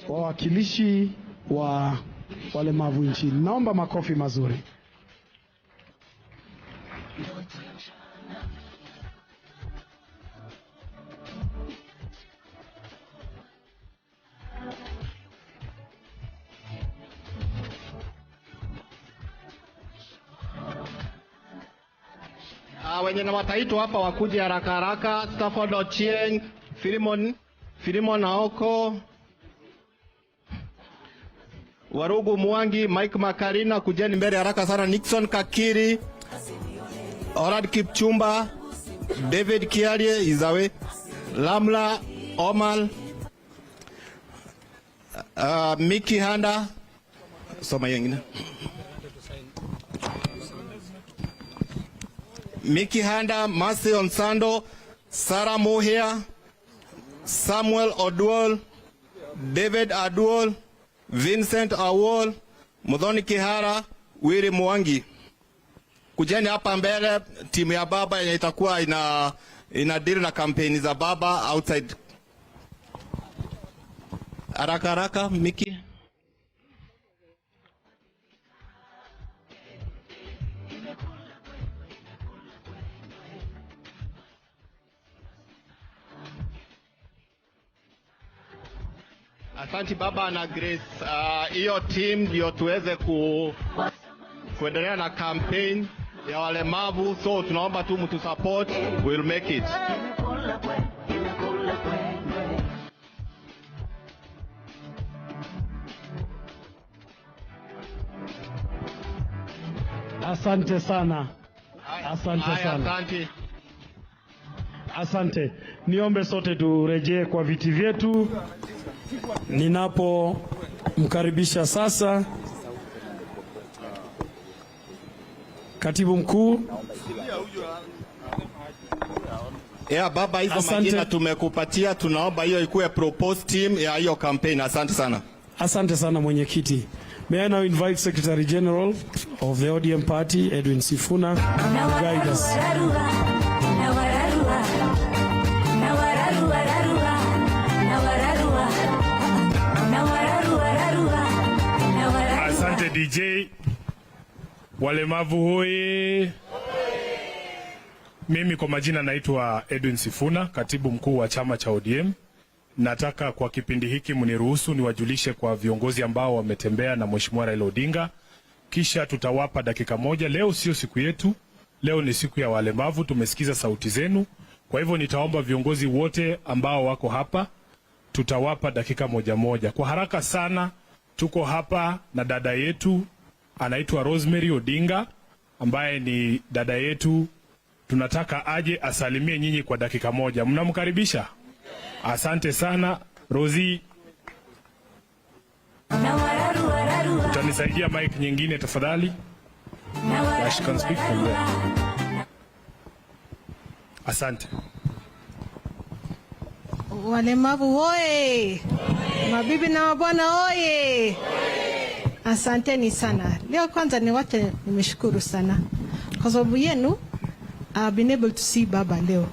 wawakilishi wa walemavu nchini. Naomba makofi mazuri. Wenye na wataitwa hapa wakuje haraka haraka. Stafford Ochieng, Filimon Aoko, Warugu Mwangi, Mike Makarina, kujeni mbele haraka sana. Nixon Kakiri, Orad Kipchumba, David Kiarie Izawe, Lamla Omal, Miki Handa, soma yengine. Miki Handa, Mercy Onsando, Sarah Mohia, Samuel Odwol, David Adwol, Vincent Awol, Mudhoni Kihara, Wiri Mwangi. Kujeni hapa mbele, timu ya baba yenye itakuwa ina deal na kampeni za baba outside. Haraka haraka, Miki. Asante baba na Grace. Hiyo team ndio tuweze kuendelea na campaign ya walemavu, so tunaomba tu mtu support, we'll make it. Asante sana. Asante sana. Asante. Asante. Niombe sote turejee kwa viti vyetu. Ninapomkaribisha sasa Katibu Mkuu. Baba, hizo majina tumekupatia, tunaomba hiyo ikuwe proposed team ya hiyo campaign. Asante sana. Asante sana mwenyekiti. May I now invite Secretary General of the ODM Party, Edwin Sifuna, to guide us. Asante DJ. Walemavu hoye. Mimi kwa majina naitwa Edwin Sifuna, katibu mkuu wa chama cha ODM. Nataka kwa kipindi hiki mniruhusu niwajulishe kwa viongozi ambao wametembea na Mheshimiwa Raila Odinga. Kisha tutawapa dakika moja. Leo sio siku yetu. Leo ni siku ya walemavu, tumesikiza sauti zenu. Kwa hivyo nitaomba viongozi wote ambao wako hapa, tutawapa dakika moja moja. Kwa haraka sana, tuko hapa na dada yetu anaitwa Rosemary Odinga ambaye ni dada yetu. Tunataka aje asalimie nyinyi kwa dakika moja. Mnamkaribisha? Asante sana Rosie. Utanisaidia mic nyingine tafadhali? She can speak from there. Asante. Walemavu oye! Mabibi na mabwana oye! Asanteni sana. Leo kwanza niwache nimeshukuru sana kwa sababu yenu I've been able to see baba leo.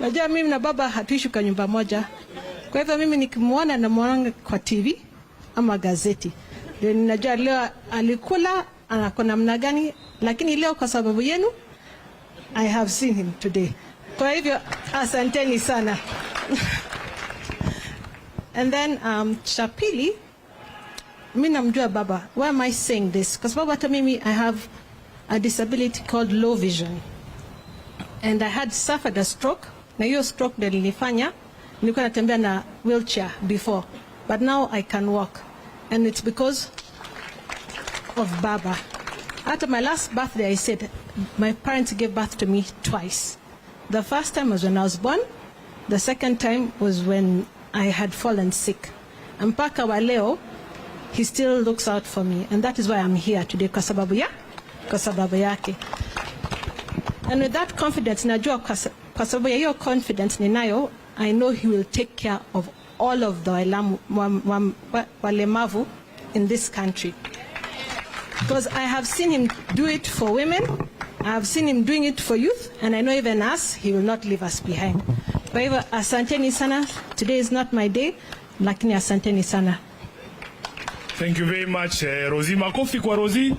Najua mimi na baba hatuishi kwa nyumba moja. Kwa hivyo mimi nikimwona na muona kwa TV ama gazeti. Ndio ninajua leo alikula anako namna gani, lakini leo kwa sababu yenu I have seen him today. Kwa hivyo asanteni sana. And then Chapili, mimi namjua baba. Why am I saying this? Kwa sababu hata mimi I have a disability called low vision. And I had suffered a stroke. Na hiyo stroke ndio nilifanya nilikuwa natembea na wheelchair before, but now I can walk, and it's because of baba. At my last birthday I said my parents gave birth to me twice. The first time was when I was born, the second time was when I had fallen sick. Mpaka wa leo he still looks out for me, and that is why I'm here today, kwa sababu yake. And with that confidence, najua kwa sababu ya hiyo confidence ninayo, I know he will take care of all of the walemavu in this country. Because I have seen him do it for women, I've seen him doing it for youth, and I know even us, he will not leave us behind. Kwa hivyo, asanteni sana. Today is not my day, lakini asanteni sana. Thank you very much, Rosie. Makofi kwa Rosie.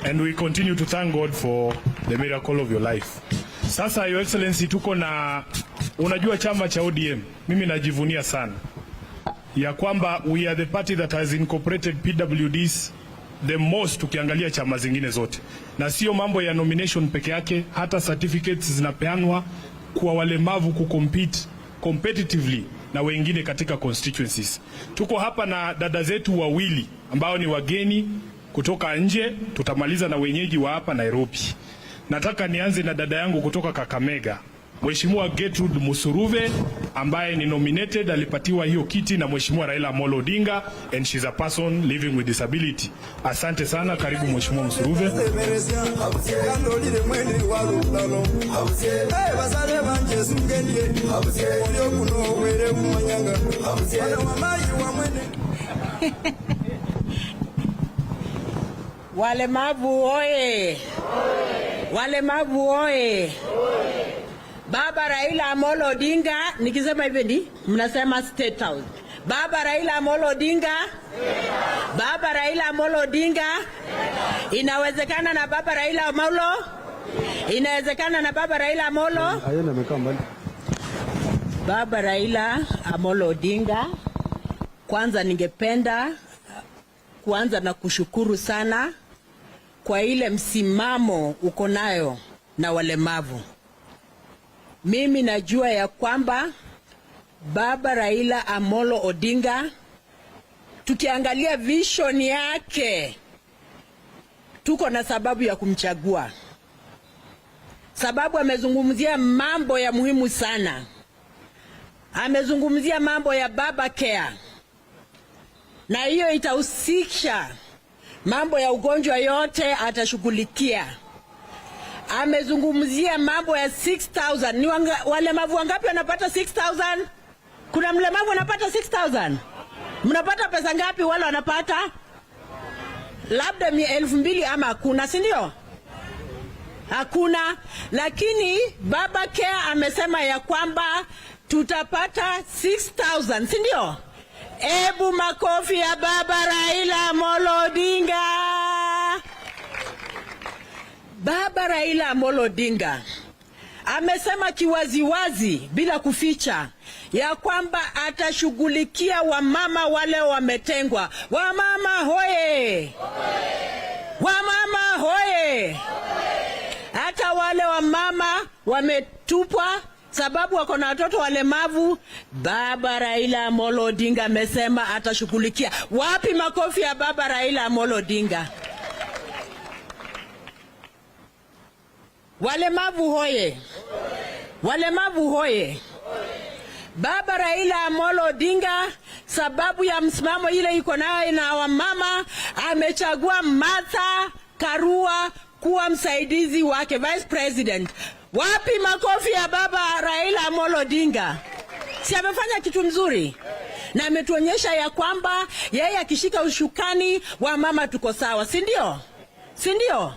And we continue to thank God for the miracle of your life. Sasa, Your Excellency, tuko na, unajua chama cha ODM, mimi najivunia sana ya kwamba we are the party that has incorporated PWDs the most tukiangalia chama zingine zote, na sio mambo ya nomination peke yake, hata certificates zinapeanwa kwa walemavu kucompete competitively na wengine katika constituencies. Tuko hapa na dada zetu wawili ambao ni wageni kutoka nje, tutamaliza na wenyeji wa hapa Nairobi. Nataka nianze na dada yangu kutoka Kakamega, Mheshimiwa Gertrude Musuruve, ambaye ni nominated, alipatiwa hiyo kiti na Mheshimiwa Raila Amolo Odinga, and she's a person living with disability. Asante sana, karibu Mheshimiwa Musuruve. Walemavu oye! Walemavu oye! Baba Raila Amolo Odinga, nikisema hivi ndi mnasema State House. Baba Raila Amolo Odinga, Baba Raila Amolo Odinga. Inawezekana na Baba Raila Amolo? Inawezekana na Baba Raila Amolo? Baba Raila Amolo Odinga, kwanza ningependa kuanza na kushukuru sana kwa ile msimamo uko nayo na walemavu. Mimi najua ya kwamba Baba Raila Amolo Odinga, tukiangalia vision yake, tuko na sababu ya kumchagua. Sababu amezungumzia mambo ya muhimu sana. Amezungumzia mambo ya baba care, na hiyo itahusisha mambo ya ugonjwa yote atashughulikia. Amezungumzia mambo ya 6,000. Ni walemavu wangapi wanapata 6,000? Kuna mlemavu anapata 6,000? Mnapata pesa ngapi wale wanapata? Labda 2,000 ama hakuna, si ndio? Hakuna. Lakini baba care amesema ya kwamba tutapata 6,000, si ndio? Ebu makofi ya Baba Raila Amolo Odinga. Baba Raila Amolo Odinga amesema kiwaziwazi bila kuficha ya kwamba atashughulikia wamama wale wametengwa. Wamama hoye! Wamama hoye! Hata wale wamama wametupwa sababu wako na watoto walemavu, Baba Raila Amolo Odinga amesema atashughulikia. Wapi makofi ya Baba Raila Amolo Odinga? Walemavu hoye! Walemavu hoye! Baba Raila Amolo Odinga, sababu ya msimamo ile iko nayo na wamama, amechagua Martha Karua kuwa msaidizi wake, Vice President. Wapi makofi ya Baba Raila Amolo Odinga? Si amefanya kitu mzuri? Na ametuonyesha ya kwamba yeye akishika ushukani wa mama tuko sawa, si ndio? Si ndio?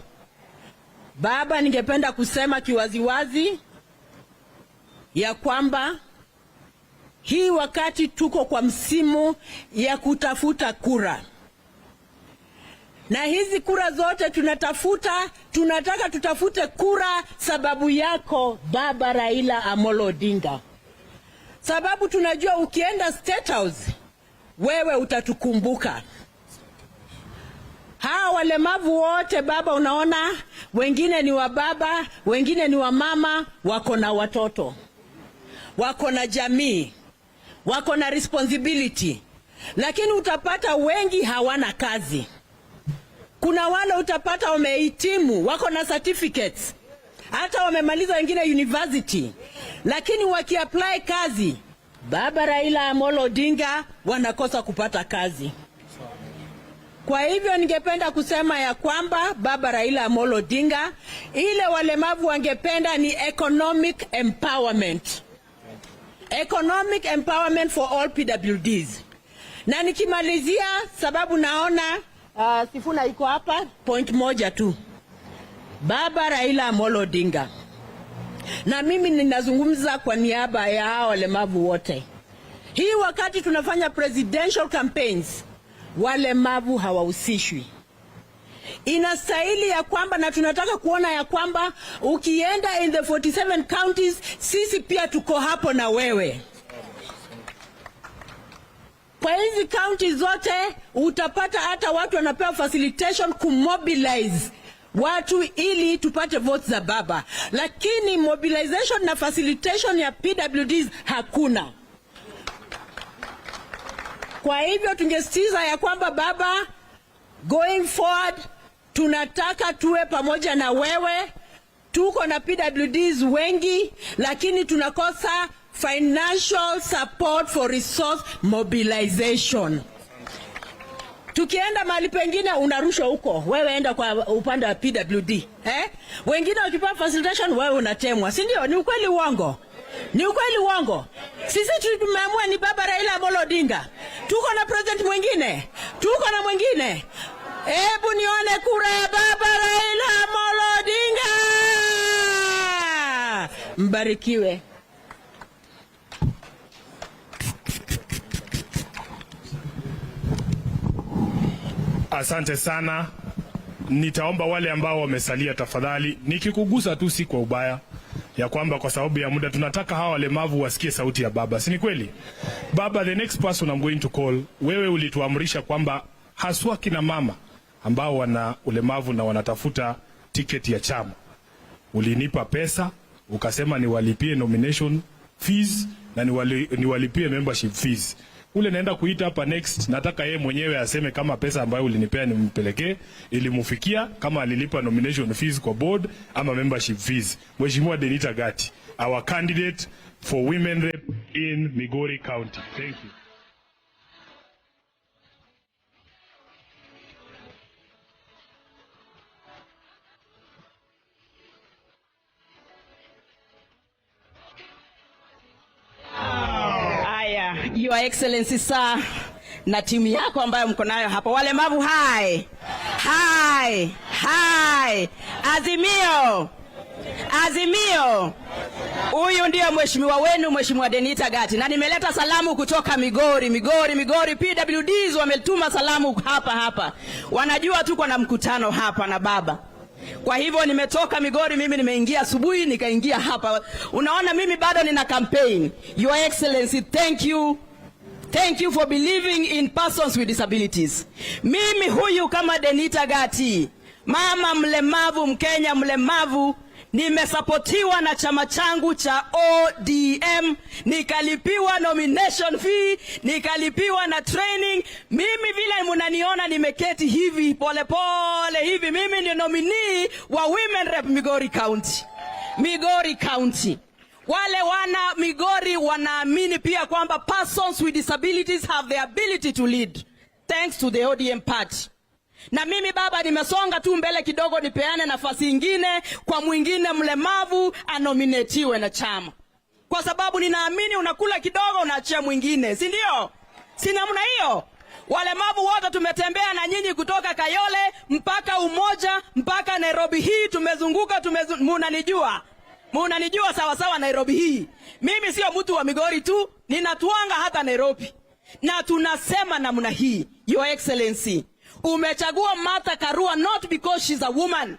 Baba, ningependa kusema kiwaziwazi ya kwamba hii wakati tuko kwa msimu ya kutafuta kura. Na hizi kura zote tunataka tutafute kura sababu yako Baba Raila Amolo Odinga. Sababu tunajua ukienda State House, wewe utatukumbuka. Hawa walemavu wote Baba, unaona, wengine ni wa baba, wengine ni wa mama, wako na watoto, wako na jamii, wako na responsibility. Lakini utapata wengi hawana kazi. Kuna wale utapata wamehitimu, wako na certificates, hata wamemaliza wengine university, lakini wakiapply kazi, Baba Raila Amolo Odinga wanakosa kupata kazi. Kwa hivyo ningependa kusema ya kwamba Baba Raila Amolo Odinga, ile walemavu wangependa ni economic empowerment. Economic empowerment for all PWDs. Na nikimalizia, sababu naona Sifuna iko hapa, point moja tu. Baba Raila Amolo Odinga. Na mimi ninazungumza kwa niaba ya hao walemavu wote. Hii wakati tunafanya presidential campaigns, walemavu hawahusishwi. Inastahili ya kwamba, na tunataka kuona ya kwamba ukienda in the 47 counties, sisi pia tuko hapo na wewe. Kwa hizi counties zote utapata hata watu wanapewa facilitation kumobilize watu ili tupate votes za baba. Lakini mobilization na facilitation ya PWDs hakuna. Kwa hivyo tungesitiza ya kwamba baba, going forward, tunataka tuwe pamoja na wewe. Tuko na PWDs wengi, lakini tunakosa financial support for resource mobilization. Tukienda mahali pengine unarushwa huko, wewe enda kwa upande wa PWD. Wengine wakipewa facilitation, wewe unatemwa. Si ndio? Ni ukweli uongo? Ni ukweli uongo? Sisi tumeamua ni baba Raila Amolo Odinga. Tuko na president mwingine? Tuko na mwingine? Hebu nione kura ya baba Raila Amolo Odinga. Mbarikiwe. Asante sana. Nitaomba wale ambao wamesalia tafadhali, nikikugusa tu si kwa ubaya, ya kwamba kwa sababu ya muda tunataka hawa walemavu wasikie sauti ya baba. Si ni kweli? Baba, the next person I'm going to call, wewe ulituamrisha kwamba haswa kina mama ambao wana ulemavu na wanatafuta tiketi ya chama, ulinipa pesa, ukasema niwalipie nomination fees na niwalipie membership fees. Ule naenda kuita hapa next, nataka yeye mwenyewe aseme kama pesa ambayo ulinipea nimpelekee ilimufikia, kama alilipa nomination fees kwa board ama membership fees. Mheshimiwa Denita Gati, our candidate for women rep in Migori County. Thank you. Your Excellency sir, na timu yako ambayo mko nayo hapa. Walemavu hai. Hai. Hai. Azimio. Azimio. Huyu ndio mheshimiwa wenu, Mheshimiwa Denita Gati. Na nimeleta salamu kutoka Migori. PWDs wametuma salamu hapa. Wanajua tuko na mkutano hapa na baba. Kwa hivyo nimetoka Migori, mimi nimeingia asubuhi nikaingia hapa. Unaona mimi bado nina campaign. Your Excellency, thank you. Thank you for believing in persons with disabilities. Mimi huyu kama Denita Gati, mama mlemavu, Mkenya mlemavu, nimesapotiwa na chama changu cha ODM, nikalipiwa nomination fee, nikalipiwa na training. Mimi vile mnaniona nimeketi hivi pole hivi, mimi ni nominee wa Women Rep Migori County. Migori County. Wale wana Migori wanaamini pia kwamba persons with disabilities have the ability to lead thanks to the ODM party. Na mimi baba nimesonga tu mbele kidogo nipeane nafasi ingine kwa mwingine mlemavu anominatiwe na chama. Kwa sababu ninaamini unakula kidogo unaachia mwingine, si ndio? Si namna hiyo? Walemavu wote tumetembea na nyinyi kutoka Kayole mpaka Umoja mpaka Nairobi hii tumezunguka Munanijua sawa Nairobi hii. Mimi sio mtu wa Migori tu, ninatuanga hata Nairobi. Na tunasema namna hii, Your Excellency, umechagua Martha Karua not because she's a woman.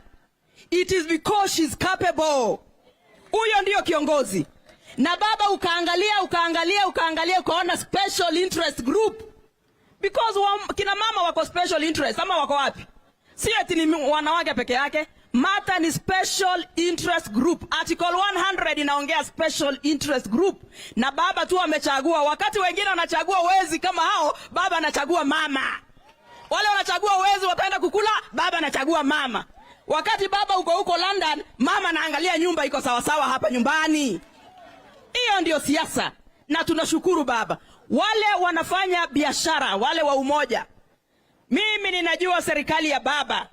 It is because she's capable. Huyo ndio kiongozi. Na baba ukaangalia ukaona special interest group. Because kina mama wako special interest, ama wako wapi? Sio eti ni wanawake peke yake. Martha ni special interest group. Article 100 inaongea special interest group. Na baba tu amechagua. Wakati wengine wanachagua wezi kama hao, baba anachagua mama. Wale wanachagua wezi wataenda kukula, baba anachagua mama. Wakati baba uko London, mama anaangalia nyumba iko sawa hapa nyumbani. Hiyo ndio siasa. Na tunashukuru baba. Wale wanafanya biashara, wale wa Umoja. Mimi ninajua serikali ya baba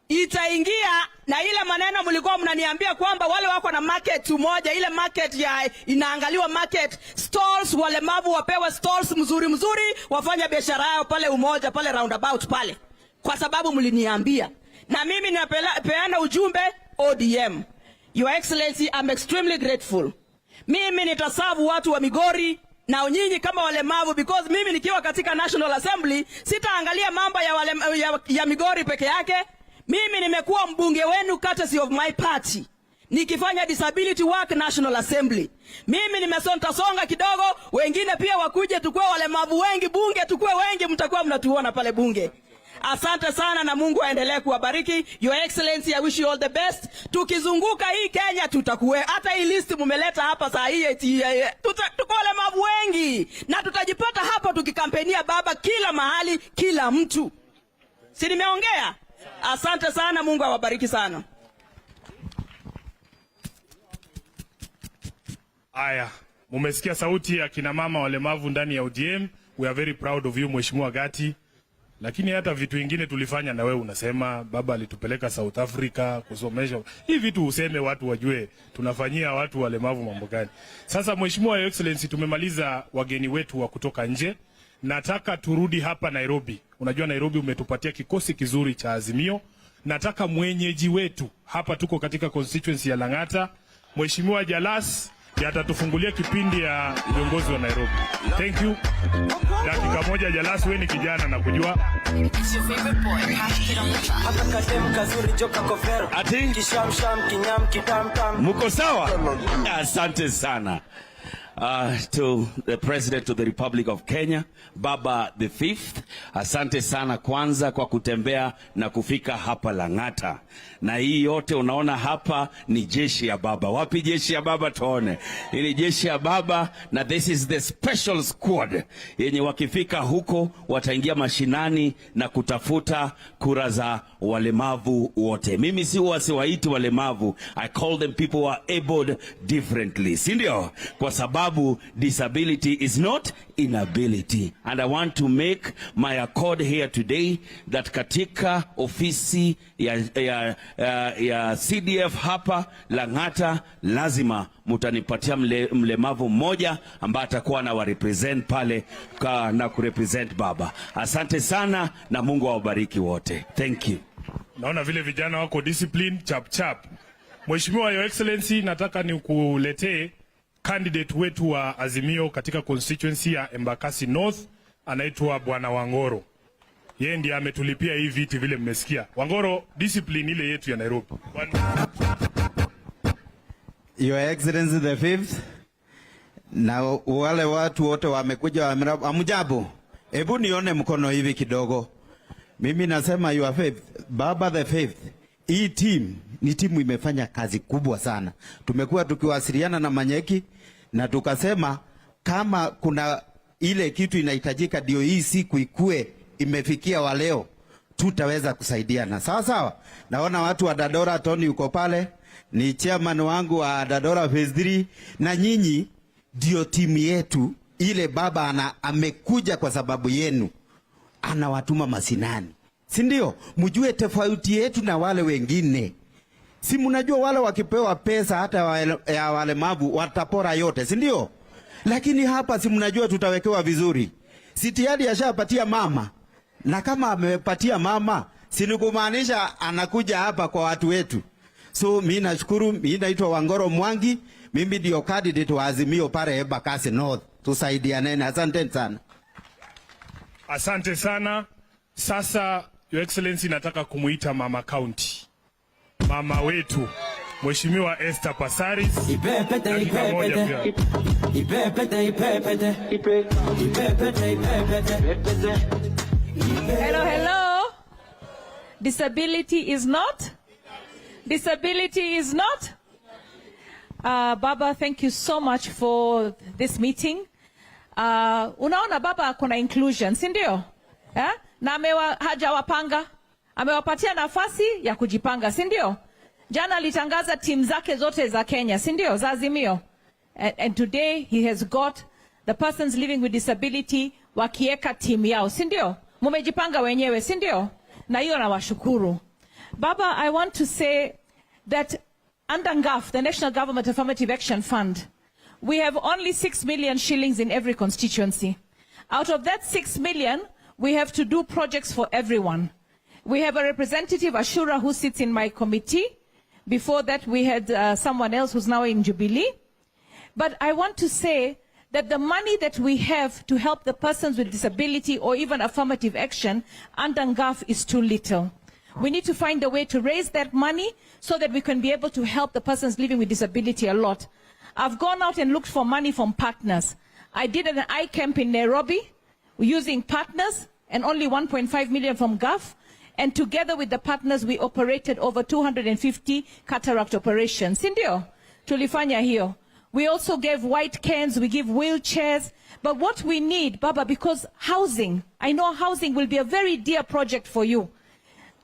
itaingia na ile maneno mlikuwa mnaniambia kwamba wale wako na market Umoja, ile market ya inaangaliwa market stalls, walemavu wapewe stalls mzuri wafanya biashara yao pale Umoja, pale roundabout pale. Kwa sababu mliniambia. Na mimi napeana ujumbe ODM. Your Excellency, I'm extremely grateful. Mimi nitasavu watu wa Migori na nyinyi kama walemavu, because mimi nikiwa katika National Assembly sitaangalia mambo ya Migori peke yake. Mimi nimekuwa mbunge wenu courtesy of my party, nikifanya disability work National Assembly. Mimi nimesonga kidogo, wengine pia wakuje, tukue walemavu wengi bunge, tukue wengi, mtakuwa mnatuona pale bunge. Asante sana na Mungu aendelee kuwabariki. Your Excellency, I wish you all the best. Tukizunguka hii Kenya tutakuwe, hata hii list mumeleta hapa saa hii tutakuwa walemavu wengi, na tutajipata hapa tukikampenia baba kila mahali, kila mtu. Si nimeongea? Asante sana, Mungu awabariki sana. Aya, mumesikia sauti ya kina mama walemavu ndani ya ODM. We are very proud of you Mheshimiwa Gati. Lakini hata vitu vingine tulifanya na wewe unasema baba alitupeleka South Africa kusomesha. Hii vitu useme watu wajue tunafanyia watu walemavu mambo gani. Sasa Mheshimiwa Your Excellency, tumemaliza wageni wetu wa kutoka nje. Nataka turudi hapa Nairobi. Unajua Nairobi umetupatia kikosi kizuri cha Azimio. Nataka mwenyeji wetu hapa, tuko katika constituency ya Lang'ata, Mheshimiwa Jalas atatufungulia kipindi ya viongozi wa Nairobi. Thank you. Dakika moja Jalas, wewe ni kijana na kujua. Muko sawa? Asante sana. To the President of the Republic of Kenya, Baba the Fifth, asante sana kwanza kwa kutembea na kufika hapa Lang'ata. Na hii yote unaona hapa ni jeshi ya baba. Wapi jeshi ya baba tuone? Ili jeshi ya baba, na this is the special squad yenye wakifika huko wataingia mashinani na kutafuta kura za walemavu wote. Mimi si wasiwaiti walemavu, I call them people who are abled differently. Si ndio? Kwa sababu disability is not inability. And I want to make my accord here today that katika ofisi ya CDF hapa Lang'ata lazima mutanipatia mlemavu mmoja ambaye atakuwa na warepresent pale na kurepresent baba. Asante sana na Mungu awabariki wote. Thank you. Naona vile vijana wako discipline chap. Mheshimiwa Your Excellency, nataka nikuletee candidate wetu wa Azimio katika constituency ya Embakasi North, anaitwa Bwana Wangoro. Yeye ndiye ametulipia hii viti vile mmesikia. Wangoro, discipline ile yetu ya Nairobi. Your Excellency the Fifth, na wale watu wote wamekuja amujabo. Hebu nione mkono hivi kidogo. Mimi nasema Your Fifth, Baba the Fifth. Hii team ni timu imefanya kazi kubwa sana. Tumekuwa tukiwasiliana na Manyeki na tukasema kama kuna ile kitu inahitajika ndio hii siku ikue imefikia wa leo, tutaweza kusaidiana. Sawa sawa. Naona watu wa Dadora, Tony yuko pale, ni chairman wangu wa Dadora Phase 3, na nyinyi ndio timu yetu. Ile baba amekuja kwa sababu yenu, anawatuma masinani. Si ndio? Mjue tofauti yetu na wale wengine. Si mnajua wale wakipewa pesa hata ya walemavu watapora yote, si ndio? Lakini hapa si mnajua tutawekewa vizuri. Si tayari ashapatia mama. Na kama amepatia mama, si ni kumaanisha anakuja hapa kwa watu wetu. So mimi nashukuru, mimi naitwa Wangoro Mwangi, mimi ndio candidate wa Azimio pale Embakasi North. Tusaidiane, asante sana. Asante sana. Sasa Your Excellency, nataka kumuita mama county. Mama wetu Mheshimiwa Esther Passaris. Hello. Disability is not? Disability is not? Baba, thank you so much for this meeting. Unaona baba kuna inclusion, si ndio? Na hajawapanga, amewapatia nafasi ya kujipanga, si ndio? Jana alitangaza timu zake zote za Kenya, si ndio? Za Azimio. And today he has got the persons living with disability wakieka timu yao, si ndio? Mumejipanga wenyewe, si ndio? Na hiyo nawashukuru. Baba, I want to say that under NGAF, the National Government Affirmative Action Fund, we have only 6 million shillings in every constituency. Out of that 6 million, we have to do projects for everyone. We have a representative, Ashura, who sits in my committee. Before that, we had someone else who's now in Jubilee. But I want to say that the money that we have to help the persons with disability or even affirmative action under NGAF is too little. We need to find a way to raise that money so that we can be able to help the persons living with disability a lot. I've gone out and looked for money from partners. I did an eye camp in Nairobi using partners and only 1.5 million from GAF. And together with the partners, we operated over 250 cataract operations. Sindio, tulifanya hiyo. We also gave white cans, we give wheelchairs. But what we need, Baba, because housing, I know housing will be a very dear project for you.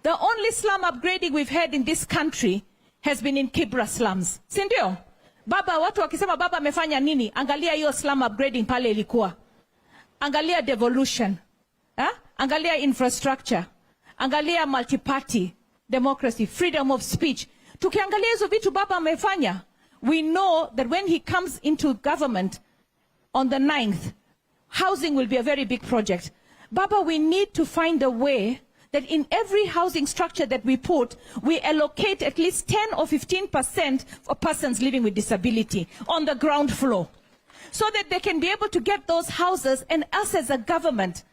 The only slum upgrading we've had in this country has been in Kibra slums. Sindio? Baba, watu wakisema baba amefanya nini? Angalia hiyo slum upgrading pale ilikuwa. Angalia devolution. Angalia infrastructure. Angalia multi-party democracy, freedom of speech. Tukiangalia hizo vitu baba amefanya, we know that when he comes into government on the 9th, housing will be a very big project. Baba, we need to find a way that in every housing structure that we put, we allocate at least 10 or 15% for persons living with disability on the ground floor, so that they can be able to get those houses, and us as a government,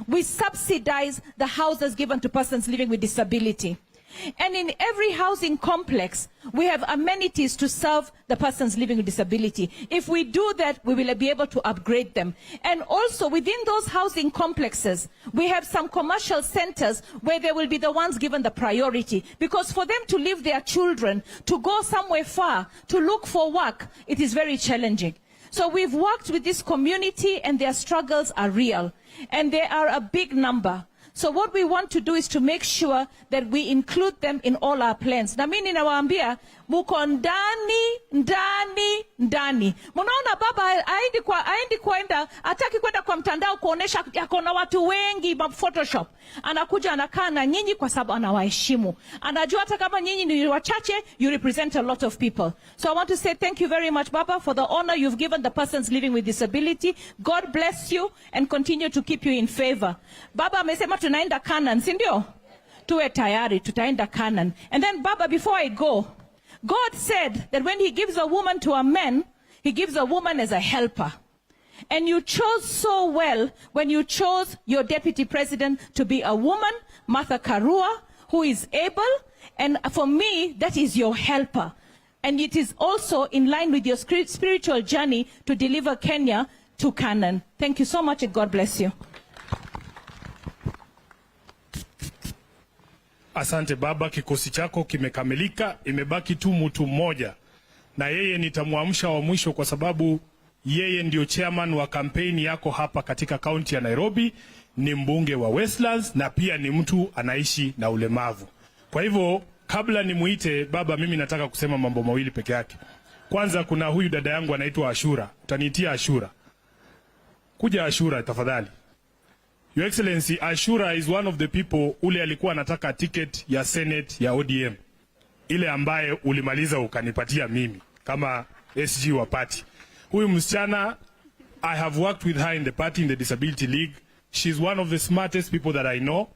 we subsidize the houses given to persons living with disability. And in every housing complex, we have amenities to serve the persons living with disability. If we do that, we will be able to upgrade them. And also within those housing complexes, we have some commercial centers where they will be the ones given the priority. Because for them to leave their children, to go somewhere far, to look for work, it is very challenging. So we've worked with this community and their struggles are real. And they are a big number. So what we want to do is to make sure that we include them in all our plans. Na mimi ninawaambia muko ndani. Munaona baba aendi kwenda, hataki kwenda kwa mtandao kuonesha yako na watu wengi Photoshop. Anakuja anakaa na nyinyi kwa sababu anawaheshimu. Anajua hata kama nyinyi ni wachache, you represent a lot of people. So I want to say thank you very much, Baba, for the honor you've given the persons living with disability. God bless you and continue to keep you in favor. Baba amesema tunaenda Canaan, si ndio? Tuwe tayari, tutaenda Canaan. And then Baba, before I go, God said that when he gives a woman to a man, he gives a woman as a helper. And you chose so well when you chose your deputy president to be a woman, Martha Karua, who is able. And for me, that is your helper. And it is also in line with your spiritual journey to deliver Kenya to Canaan. Thank you so much and God bless you. Asante baba, kikosi chako kimekamilika, imebaki tu mtu mmoja. Na yeye nitamuamsha wa mwisho kwa sababu yeye ndio chairman wa kampeni yako hapa katika kaunti ya Nairobi, ni mbunge wa Westlands na pia ni mtu anaishi na ulemavu. Kwa hivyo kabla nimuite baba, mimi nataka kusema mambo mawili peke yake. Kwanza kuna huyu dada yangu anaitwa Ashura. Utaniitia Ashura. Kuja Ashura tafadhali. Your Excellency, Ashura is one of the people ule alikuwa anataka ticket ya Senate ya ODM. Ile ambaye ulimaliza ukanipatia mimi kama SG wa party. Huyu msichana, I have worked with her in the party, in the Disability League. She's one of the smartest people that I know.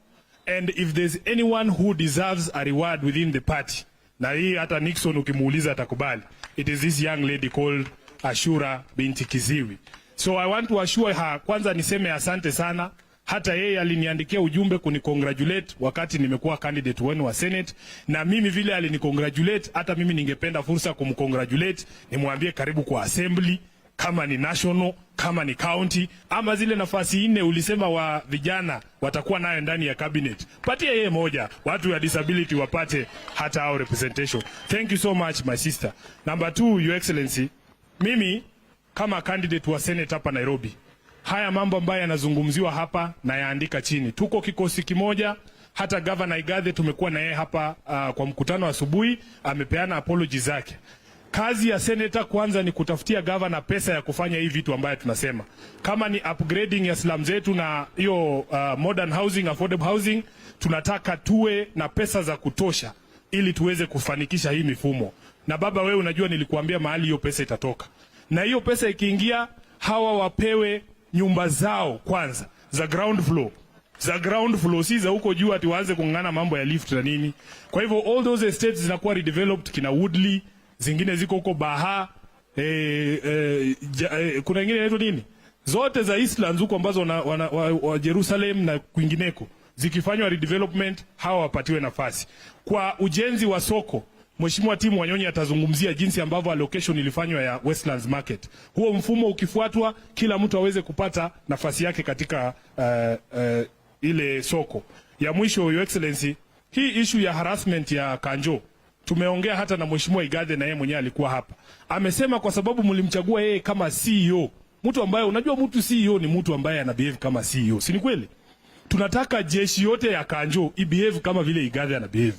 And if there's anyone who deserves a reward within the party, na hii hata Nixon ukimuuliza atakubali, it is this young lady called Ashura binti Kiziwi. So I want to assure her, kwanza niseme asante sana. Hata yeye aliniandikia ujumbe kunicongratulate wakati nimekuwa candidate wenu wa Senate, na mimi vile alinicongratulate, hata mimi ningependa fursa kumcongratulate, nimwambie karibu kwa assembly, kama ni national, kama ni county, ama zile nafasi 4 ulisema wa vijana watakuwa nayo ndani ya cabinet. Patie yeye moja, watu wa disability wapate hata hao representation. Thank you so much my sister. Number 2, Your Excellency, mimi kama candidate wa Senate hapa Nairobi, haya mambo ambayo yanazungumziwa hapa na yaandika chini. Tuko kikosi kimoja, hata Governor Igathe tumekuwa na yeye hapa kwa mkutano asubuhi, amepeana apology zake. Kazi ya senator kwanza ni kutafutia governor pesa ya kufanya hivi vitu ambayo tunasema. Kama ni upgrading ya slum zetu na hiyo modern housing, affordable housing, tunataka tuwe na pesa za kutosha ili tuweze kufanikisha hii mifumo. Na baba, wewe unajua nilikuambia mahali hiyo pesa itatoka. Na hiyo pesa ikiingia, hawa wapewe nyumba zao kwanza za ground floor, za ground floor, si za huko juu ati waanze kung'ang'ana mambo ya lift na nini. Kwa hivyo all those estates zinakuwa redeveloped, kina Woodley, zingine ziko huko Baha, kuna nyingine inaitwa nini, zote za Eastlands huko ambazo wa Jerusalem na kwingineko zikifanywa redevelopment, hawa wapatiwe nafasi. Kwa ujenzi wa soko, Mheshimiwa Timu Wanyonyi atazungumzia jinsi ambavyo allocation ilifanywa ya Westlands Market. Huo mfumo ukifuatwa, kila mtu aweze kupata nafasi yake katika ile soko. Ya mwisho, Your Excellency, hii issue ya harassment ya Kanjo, tumeongea hata na Mheshimiwa Igade na yeye mwenyewe alikuwa hapa. Amesema kwa sababu mlimchagua yeye kama CEO, mtu ambaye unajua mtu CEO ni mtu ambaye ana behave kama CEO. Si ni kweli? Tunataka jeshi yote ya Kanjo ibehave kama vile Igade ana behave.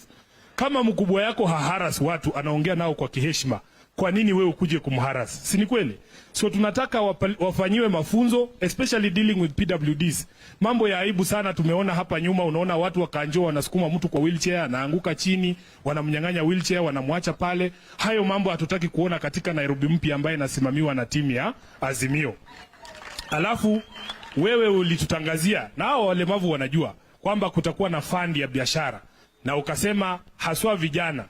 Kama mkubwa yako haharas watu, anaongea nao kwa kiheshima, kwa nini wewe ukuje kumharas? Si ni kweli? So tunataka wafanyiwe mafunzo, especially dealing with PWDs. Mambo ya aibu sana tumeona hapa nyuma, unaona watu wa Kanjo wanasukuma mtu kwa wheelchair, anaanguka chini, wanamnyang'anya wheelchair, wanamwacha pale. Hayo mambo hatutaki kuona katika Nairobi mpya ambaye inasimamiwa na timu ya Azimio. Alafu wewe ulitutangazia, na hao walemavu wanajua kwamba kutakuwa na fund ya biashara, na ukasema haswa vijana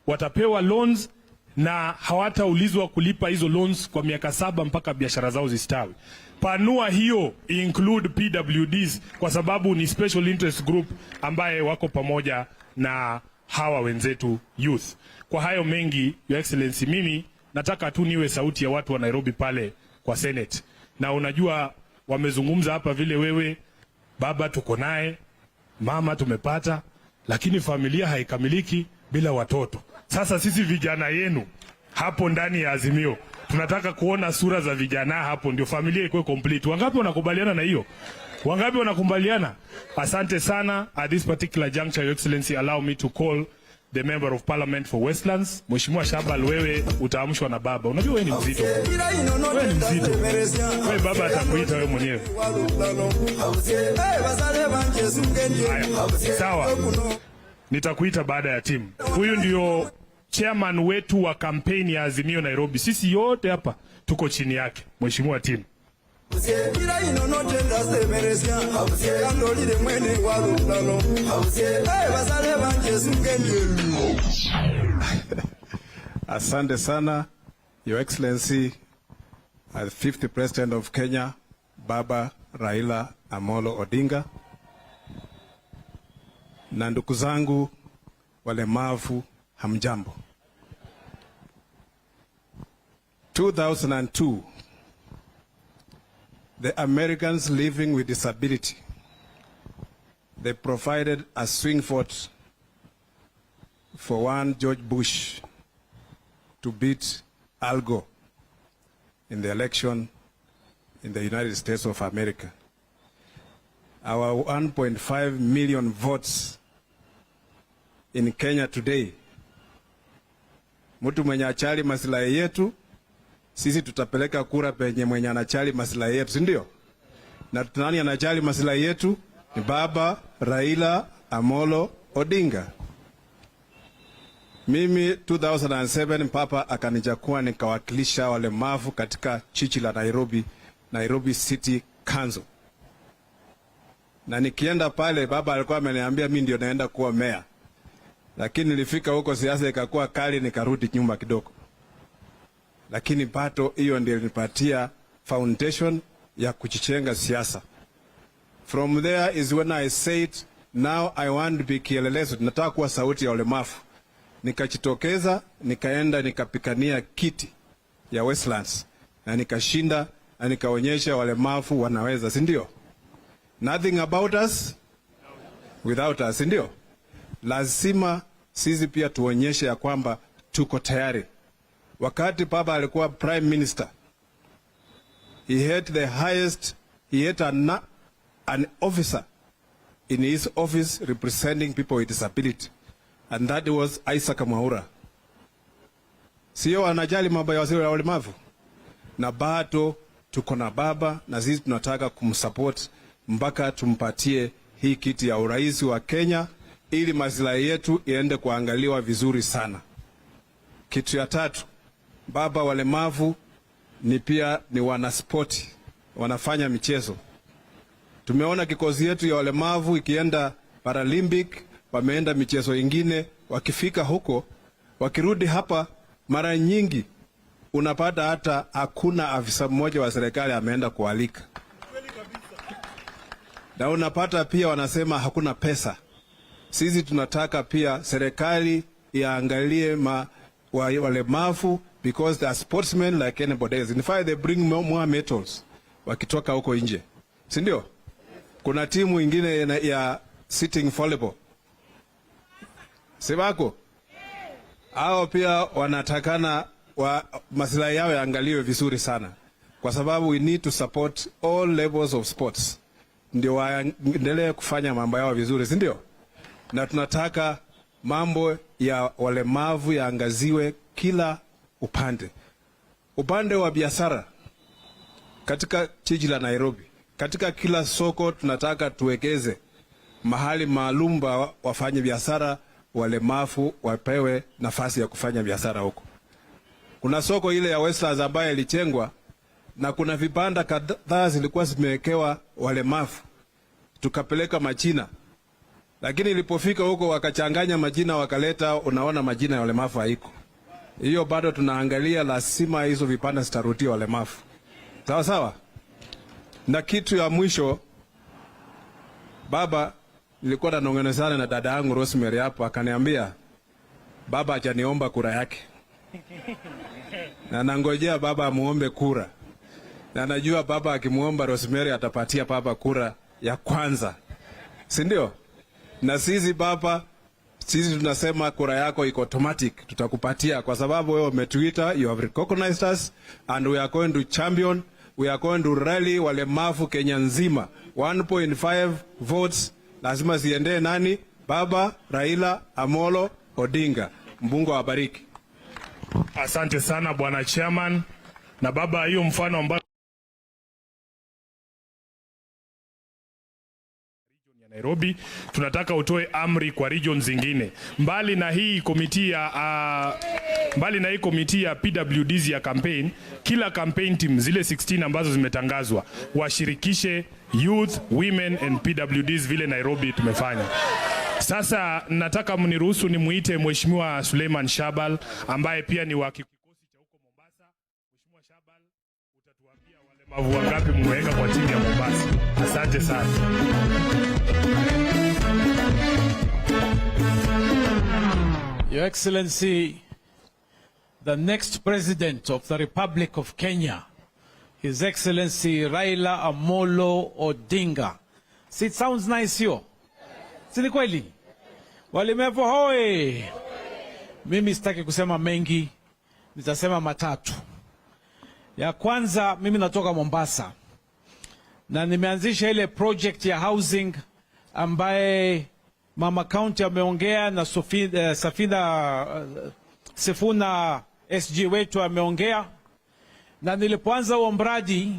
watapewa loans na hawataulizwa kulipa hizo loans kwa miaka 7 mpaka biashara zao zistawi. Panua hiyo include PWDs, kwa sababu ni special interest group ambaye wako pamoja na hawa wenzetu youth. Kwa hayo mengi, Your Excellency, mimi nataka tu niwe sauti ya watu wa Nairobi pale kwa Senate. Na unajua wamezungumza hapa vile wewe baba tuko naye, mama tumepata, lakini familia haikamiliki bila watoto. Sasa sisi vijana yenu hapo ndani ya Azimio tunataka kuona sura za vijana hapo, ndio familia ikuwe complete. Wangapi wanakubaliana na hiyo? Wangapi wanakubaliana? Asante sana. At this particular juncture, Your Excellency, allow me to call the member of parliament for Westlands. Mheshimiwa Shabal, wewe utaamshwa na baba. Unajua wewe ni mzito. Wewe ni mzito. Wewe baba atakuita wewe mwenyewe. Sawa. Nitakuita baada ya timu. Huyu ndio chairman wetu wa kampeni ya Azimio Nairobi. Sisi yote hapa tuko chini yake. Mheshimiwa timu. Asante sana, Your Excellency, the 5th President of Kenya, Baba Raila Amolo Odinga, na ndugu zangu walemavu, hamjambo. 2002, the Americans living with disability, they provided a swing vote for one George Bush to beat Al Gore in the election in the United States of America. Our 1.5 million votes in Kenya today, mtu mwenye achali maslahi yetu, sisi tutapeleka kura penye mwenye anachali maslahi yetu, si ndio? Na nani anachali maslahi yetu? Ni Baba Raila Amolo Odinga. Mimi 2007 Papa akanichagua nikawakilisha walemavu katika chichi la Nairobi City Council. Na nikienda pale baba alikuwa ameniambia mimi ndio naenda kuwa mayor. Lakini nilifika huko siasa ikakuwa kali, nikarudi nyuma kidogo. Lakini pato hiyo ndio ilinipatia foundation ya kuchichenga siasa. From there is when I said now I want to be kielelezo, nataka kuwa sauti ya ulemavu. Nikajitokeza, nikaenda nikapikania kiti ya Westlands na nikashinda, na nikaonyesha walemavu wanaweza, si ndio? Nothing about us without us, si ndio? Lazima sisi pia tuonyeshe ya kwamba tuko tayari. Wakati Baba alikuwa prime minister, he had an officer in his office representing people with disability, and that was Isaac Mwaura. Sio anajali mambo ya walemavu? Na bado tuko na baba, na sisi tunataka kumsupport mpaka tumpatie hii kiti ya urais wa Kenya, ili maslahi yetu iende kuangaliwa vizuri sana. Kitu ya tatu, baba walemavu ni pia ni wanaspoti, wanafanya michezo. Tumeona kikosi yetu ya walemavu ikienda Paralympic, wameenda michezo ingine, wakifika huko, wakirudi hapa mara nyingi unapata hata hakuna afisa mmoja wa serikali ameenda kualika. Na unapata pia wanasema hakuna pesa. Sisi tunataka pia serikali iangalie walemavu, because they are sportsmen like anybody else. In fact, they bring more medals wakitoka huko nje. Si ndio? Kuna timu ingine ya sitting volleyball. Sibako? Hao pia wanatakana maslahi yao yaangaliwe vizuri sana. Kwa sababu we need to support all levels of sports. Ndio waendelee kufanya mambo yao vizuri, si ndio? Na tunataka mambo ya walemavu yaangaziwe kila upande. Upande wa biashara katika jiji la Nairobi, katika kila soko tunataka tuwekeze mahali maalum wafanye biashara, walemavu wapewe nafasi ya kufanya biashara huko. Kuna soko ile ya Westlands ambayo ilitengwa na kuna vibanda kadhaa zilikuwa zimewekewa walemavu. Tukapeleka majina. Lakini ilipofika huko wakachanganya majina wakaleta, unaona majina ya walemavu haiko. Hiyo bado tunaangalia, lazima hizo vibanda zitarudia walemavu. Sawa sawa? Na kitu ya mwisho, baba nilikuwa nanong'onezana na dada yangu Rosemary hapo, akaniambia baba hajaniomba kura yake. Na nangojea baba amuombe kura. Na najua baba akimuomba Rosemary atapatia baba kura ya kwanza. Si ndio? Na sisi baba, sisi tunasema kura yako iko automatic, tutakupatia kwa sababu wewe umetuita, you have recognized us and we are going to champion, we are going to rally walemavu Kenya nzima. 1.5 votes lazima ziendee nani? Baba Raila Amolo Odinga. Mungu awabariki. Asante sana bwana chairman. Na baba, hiyo mfano ambao Nairobi, tunataka utoe amri kwa region zingine. Mbali na hii komiti ya PWDs ya campaign, kila campaign team zile 16 ambazo zimetangazwa washirikishe youth, women and PWDs vile Nairobi tumefanya. Sasa nataka mniruhusu nimuite Mheshimiwa Suleiman Shabal ambaye pia ni wa kikosi cha huko Mombasa. Mheshimiwa Shabal, utatuambia walemavu wangapi mmeweka kwa timu ya Mombasa. Asante sana. Your Excellency, the next President of the Republic of Kenya, His Excellency Raila Amolo Odinga. See, it sounds nice here. Si kweli? Walemavu hoi! Mimi sitaki kusema mengi, nitasema matatu. Ya kwanza, mimi natoka Mombasa. Na nimeanzisha ile project ya housing ambaye Mama County ameongea na Sifuna SG wetu ameongea. Na nilipoanza huo mradi,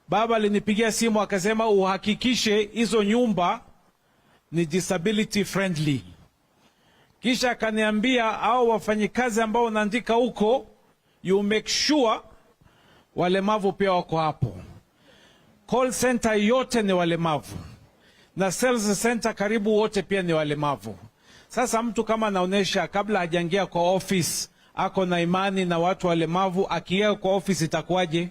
baba alinipigia simu akasema uhakikishe hizo nyumba ni disability friendly. Kisha akaniambia au wafanyikazi ambao wanaandika huko, you make sure walemavu pia wako hapo. Call center yote ni walemavu. Na sales center karibu wote pia ni walemavu. Sasa mtu kama anaonesha kabla hajaingia kwa office ako na imani na watu walemavu, akiingia kwa office itakuwaje?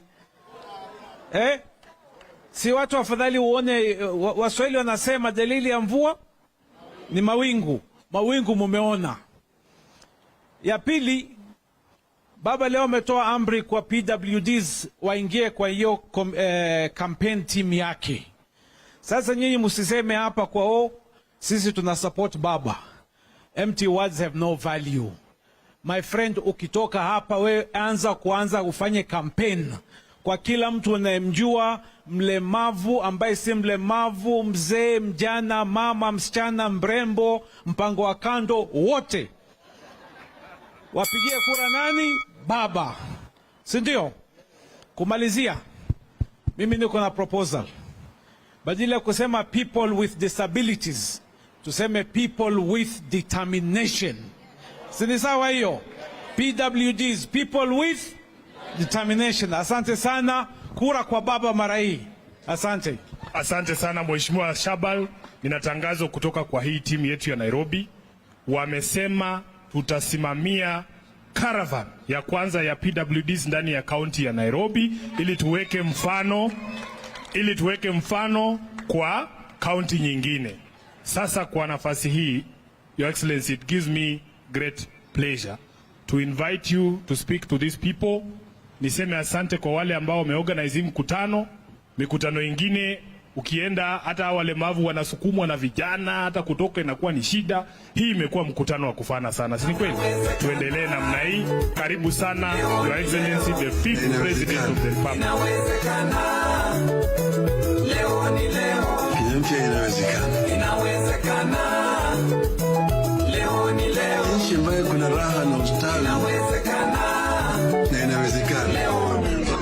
Si watu afadhali uone, Waswahili wanasema dalili ya mvua ni mawingu. Mawingu mumeona. Ya pili, baba leo ametoa amri kwa PWDs waingie kwa hiyo campaign team yake. Sasa nyinyi msiseme hapa kwa sisi tuna support baba. Empty words have no value. My friend, ukitoka hapa we kuanza ufanye campaign kwa kila mtu unayemjua, mlemavu, ambaye si mlemavu, mzee, mjana, mama, msichana, mrembo, mpango wa kando, wote wapigie kura nani? Baba. Si ndio? Kumalizia, mimi niko na proposal. Badala ya kusema people with disabilities, tuseme people with determination. Si ni sawa hiyo? PWDs, people with determination. Asante sana. Kura kwa baba mara hii. Asante. Asante sana Mheshimiwa Shabal. Nina tangazo kutoka kwa hii timu yetu ya Nairobi. Wamesema tutasimamia caravan ya kwanza ya PWDs ndani ya kaunti ya Nairobi ili tuweke mfano kwa kaunti nyingine. Sasa kwa nafasi hii, Your Excellency, it gives me great pleasure to invite you to speak to these people. Niseme asante kwa wale ambao wameorganize mikutano ingine. Ukienda hata walemavu wanasukumwa na vijana, hata kutoka inakuwa ni shida. Hii imekuwa mkutano wa kufana sana, si kweli? Tuendelee namna hii. Karibu sana Your Excellency, the 5th President of the Republic. Inawezekana. Leo ni leo. Inawezekana. Leo ni leo. Nchi ambayo kuna raha na ustawi. Inawezekana. Na inawezekana. Leo ni leo.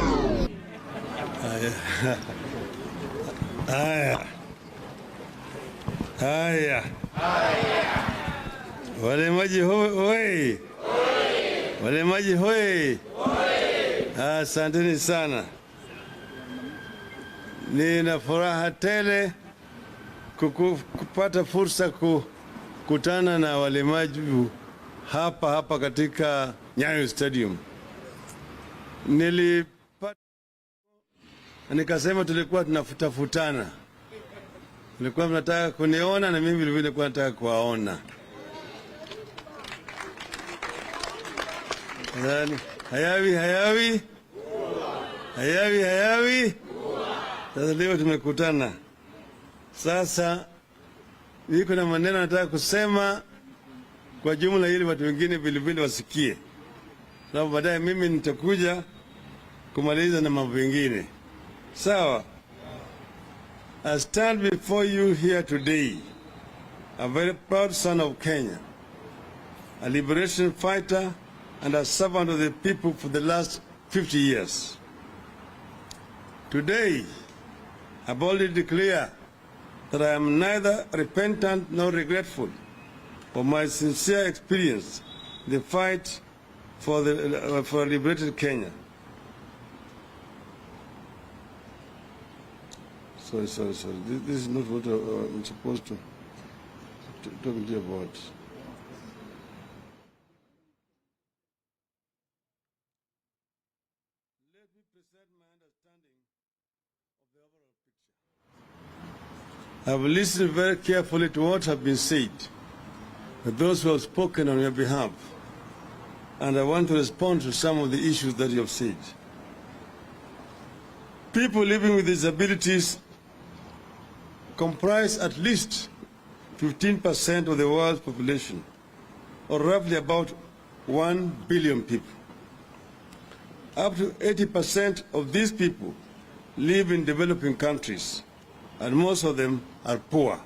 Haya. Walemaji hoi. Walemaji hoi. Asanteni sana. Nina furaha tele kupata fursa kukutana na walemaji hapa katika Nyayo Stadium. Nikasema tulikuwa tunafutafutana. Mlikuwa mnataka kuniona na mimi vile nilikuwa nataka kuwaona. Hayawi. Sasa leo tumekutana. Sasa niko na maneno nataka kusema kwa jumla ili watu wengine vile wasikie. Sababu baadaye mimi nitakuja kumaliza na mambo mengine. Sawa. I stand before you here today, a very proud son of Kenya, a liberation fighter and a servant of the people for the last 50 years. Today, I boldly declare that I am neither repentant nor regretful for my sincere experience in the fight for a liberated Kenya. Sorry. This is not what I'm supposed to talk to you about. Let me present my understanding of the overall picture. I have listened very carefully to what has been said by those who have spoken on your behalf, and I want to respond to some of the issues that you have said. People living with disabilities comprise at least 15% of the world's population, or roughly about 1 billion people. Up to 80% of these people live in developing countries, and most of them are poor.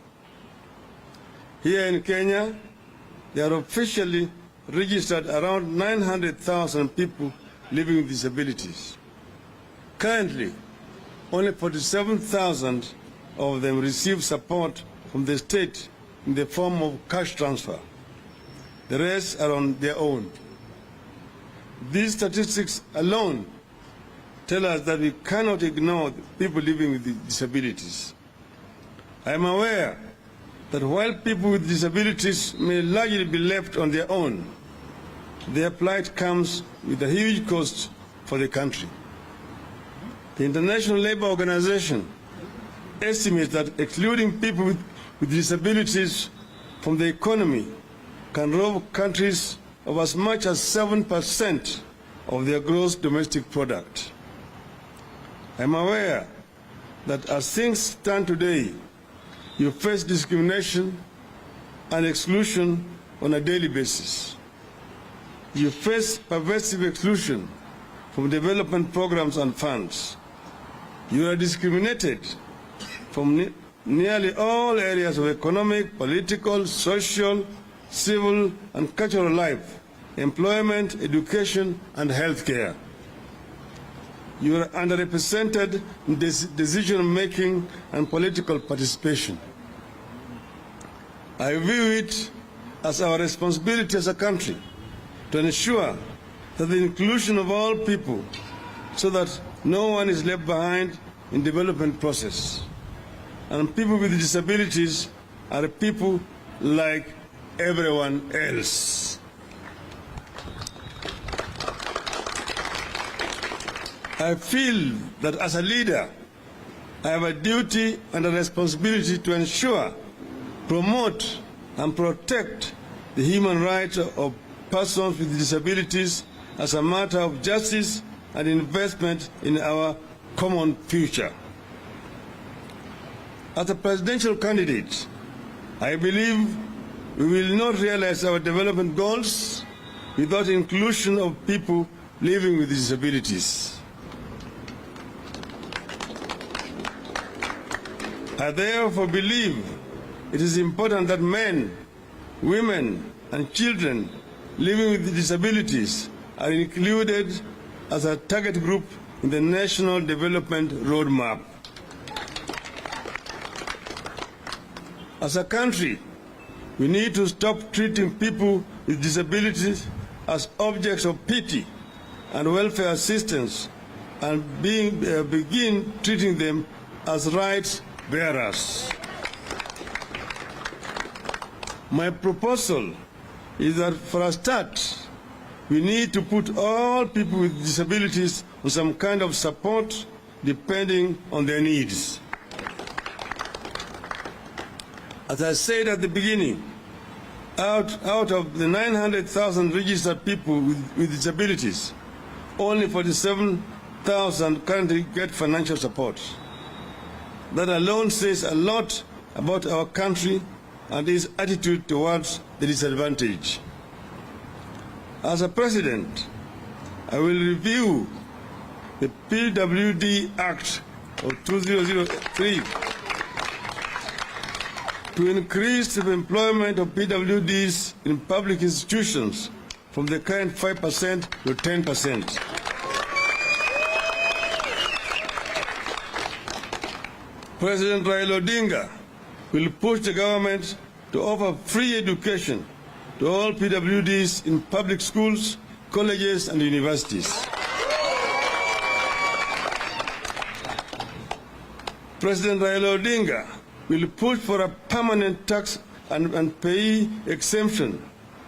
Here in Kenya, there are officially registered around 900,000 people living with disabilities. Currently, only 47,000 of them receive support from the state in the form of cash transfer. The rest are on their own. These statistics alone tell us that we cannot ignore people living with disabilities. I am aware that while people with disabilities may largely be left on their own, their plight comes with a huge cost for the country. The International Labour Organization estimates that excluding people with disabilities from the economy can rob countries of as much as 7% of their gross domestic product. I am aware that as things stand today, you face discrimination and exclusion on a daily basis. You face pervasive exclusion from development programs and funds. You are discriminated from nearly all areas of economic, political, social, civil and cultural life, employment, education and healthcare. You are underrepresented in decision-making and political participation. I view it as our responsibility as a country to ensure that the inclusion of all people so that no one is left behind in the development process. and people with disabilities are people like everyone else. I feel that as a leader, I have a duty and a responsibility to ensure, promote, and protect the human rights of persons with disabilities as a matter of justice and investment in our common future. As a presidential candidate, I believe we will not realize our development goals without inclusion of people living with disabilities. I therefore believe it is important that men, women, and children living with disabilities are included as a target group in the National Development Roadmap. As a country, we need to stop treating people with disabilities as objects of pity and welfare assistance and begin treating them as rights bearers. My proposal is that for a start, we need to put all people with disabilities on some kind of support depending on their needs. As I said at the beginning, out of the 900,000 registered people with disabilities, only 47,000 currently get financial support. That alone says a lot about our country and its attitude towards the disadvantaged. As a president, I will review the PWD Act of 2003 to increase the employment of PWDs in public institutions from the current 5% to 10%. President Raila Odinga will push the government to offer free education to all PWDs in public schools, colleges, and universities. President Raila Odinga will push for a permanent tax and pay exemption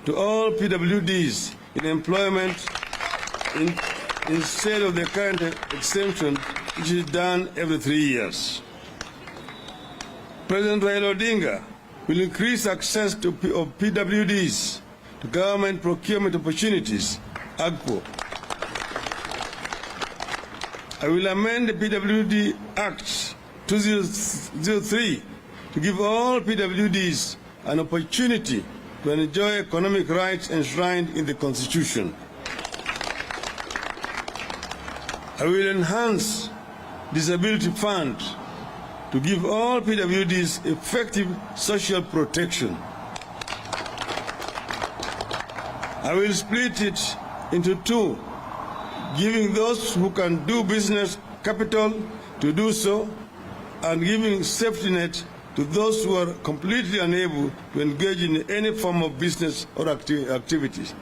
to all PWDs in employment instead of the current exemption, which is done every 3 years. President Raila Odinga will increase access of PWDs to government procurement opportunities, AGPO. I will amend the PWD Act 2003 to give all PWDs an opportunity to enjoy economic rights enshrined in the Constitution. I will enhance Disability Fund to give all PWDs effective social protection. I will split it into two, giving those who can do business capital to do so, and giving safety net to those who are completely unable to engage in any form of business or activities.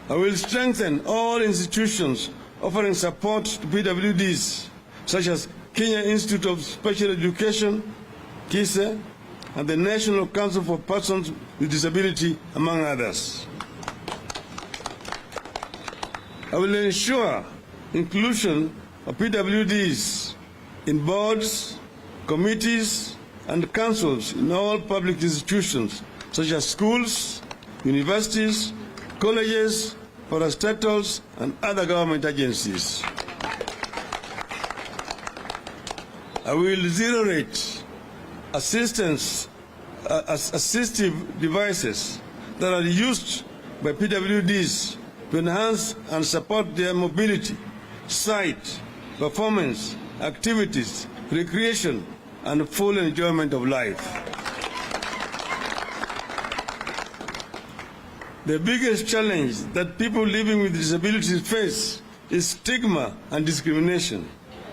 I will strengthen all institutions offering support to PWDs, such as Kenya Institute of Special Education, KISE, and the National Council for Persons with Disability, among others. I will ensure inclusion of PWDs in boards, committees, and councils in all public institutions, such as schools, universities, colleges, parastatals, and other government agencies. I will zero rate assistive devices that are used by PWDs to enhance and support their mobility, sight, performance, activities, recreation, and full enjoyment of life. The biggest challenge that people living with disabilities face is stigma and discrimination,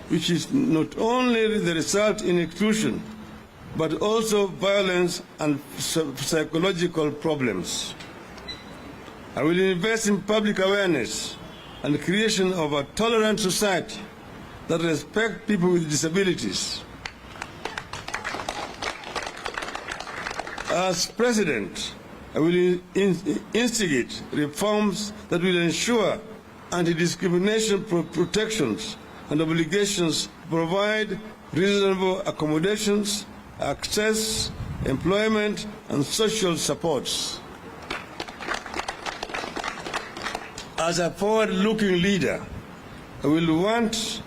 which is not only the result in exclusion, but also violence and psychological problems. I will invest in public awareness and creation of a tolerant society that respect people with disabilities. As President, I will instigate reforms that will ensure anti-discrimination protections and obligations to provide reasonable accommodations, access, employment, and social supports. As a forward-looking leader, I will want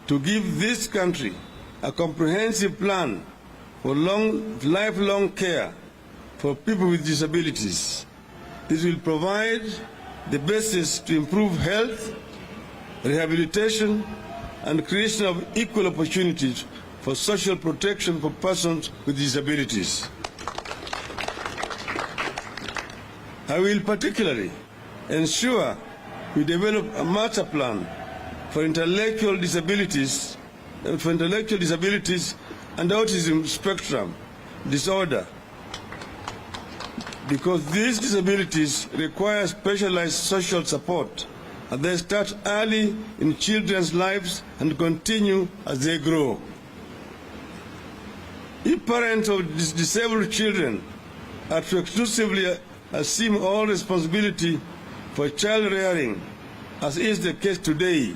to give this country a comprehensive plan for lifelong care for people with disabilities. This will provide the basis to improve health, rehabilitation, and creation of equal opportunities for social protection for persons with disabilities. I will particularly ensure we develop a master plan for intellectual disabilities and autism spectrum disorder, because these disabilities require specialized social support, and they start early in children's lives and continue as they grow. If parents of disabled children are to exclusively assume all responsibility for child rearing, as is the case today,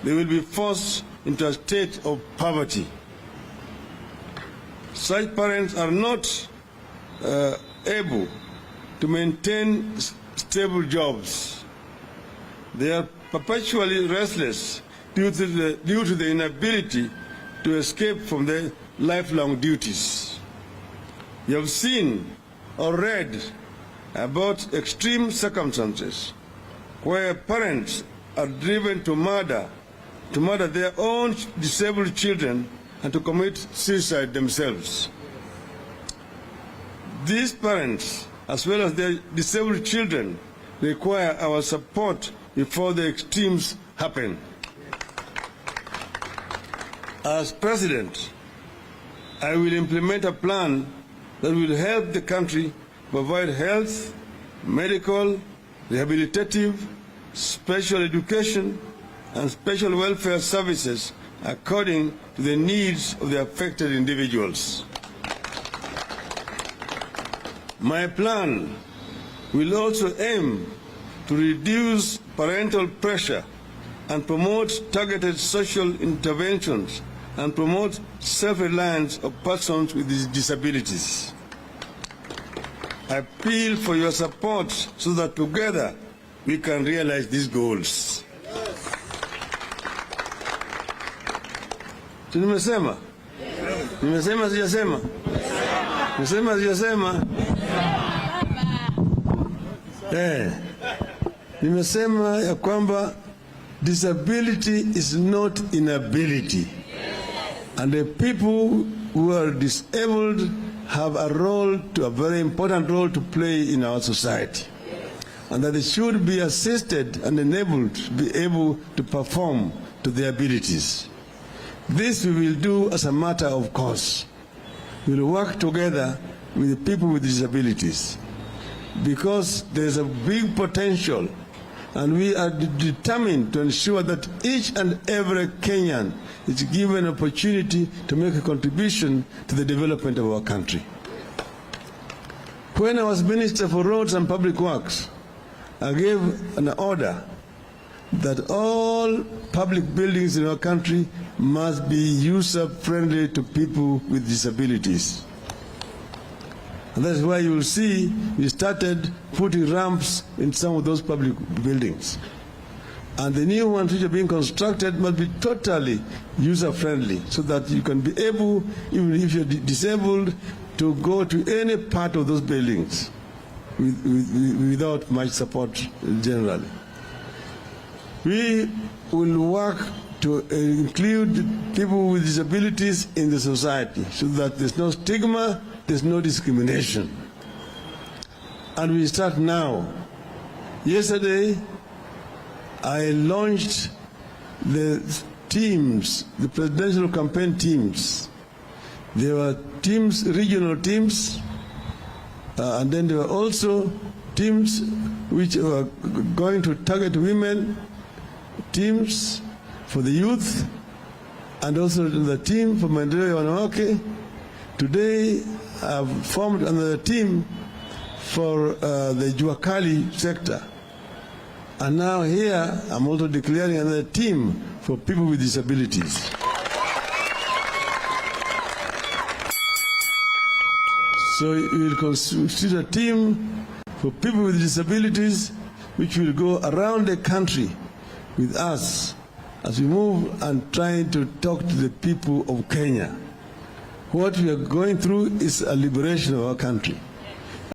they will be forced into a state of poverty. Such parents are not able to maintain stable jobs. They are perpetually restless due to the inability to escape from their lifelong duties. You have seen or read about extreme circumstances where parents are driven to murder their own disabled children and to commit suicide themselves. These parents, as well as their disabled children, require our support before the extremes happen. As President, I will implement a plan that will help the country provide health, medical, rehabilitative, special education, and special welfare services according to the needs of the affected individuals. My plan will also aim to reduce parental pressure and promote targeted social interventions and promote self-reliance of persons with disabilities. I appeal for your support so that together we can realize these goals. Nimesema? Nimesema sijasema? Nimesema sijasema? Nimesema ya kwamba disability is not inability, and the people who are disabled have a very important role to play in our society, and that they should be assisted and enabled to be able to perform to their abilities. This we will do as a matter of course. We will work together with the people with disabilities, because there is a big potential, and we are determined to ensure that each and every Kenyan is given an opportunity to make a contribution to the development of our country. When I was Minister for Roads and Public Works, I gave an order that all public buildings in our country must be user-friendly to people with disabilities. And that's why you will see we started putting ramps in some of those public buildings. And the new ones which are being constructed must be totally user-friendly, so that you can be able, even if you're disabled, to go to any part of those buildings without much support generally. We will work to include people with disabilities in the society, so that there's no stigma, there's no discrimination. And we start now. Yesterday, I launched the teams, the presidential campaign teams. There were teams, regional teams, and then there were also teams which were going to target women, teams for the youth, and also the team for maendeleo ya wanawake. Today I've formed another team for the Juakali sector. And now here I'm also declaring another team for people with disabilities. So we will constitute a team for people with disabilities which will go around the country with us as we move and trying to talk to the people of Kenya. What we are going through is a liberation of our country.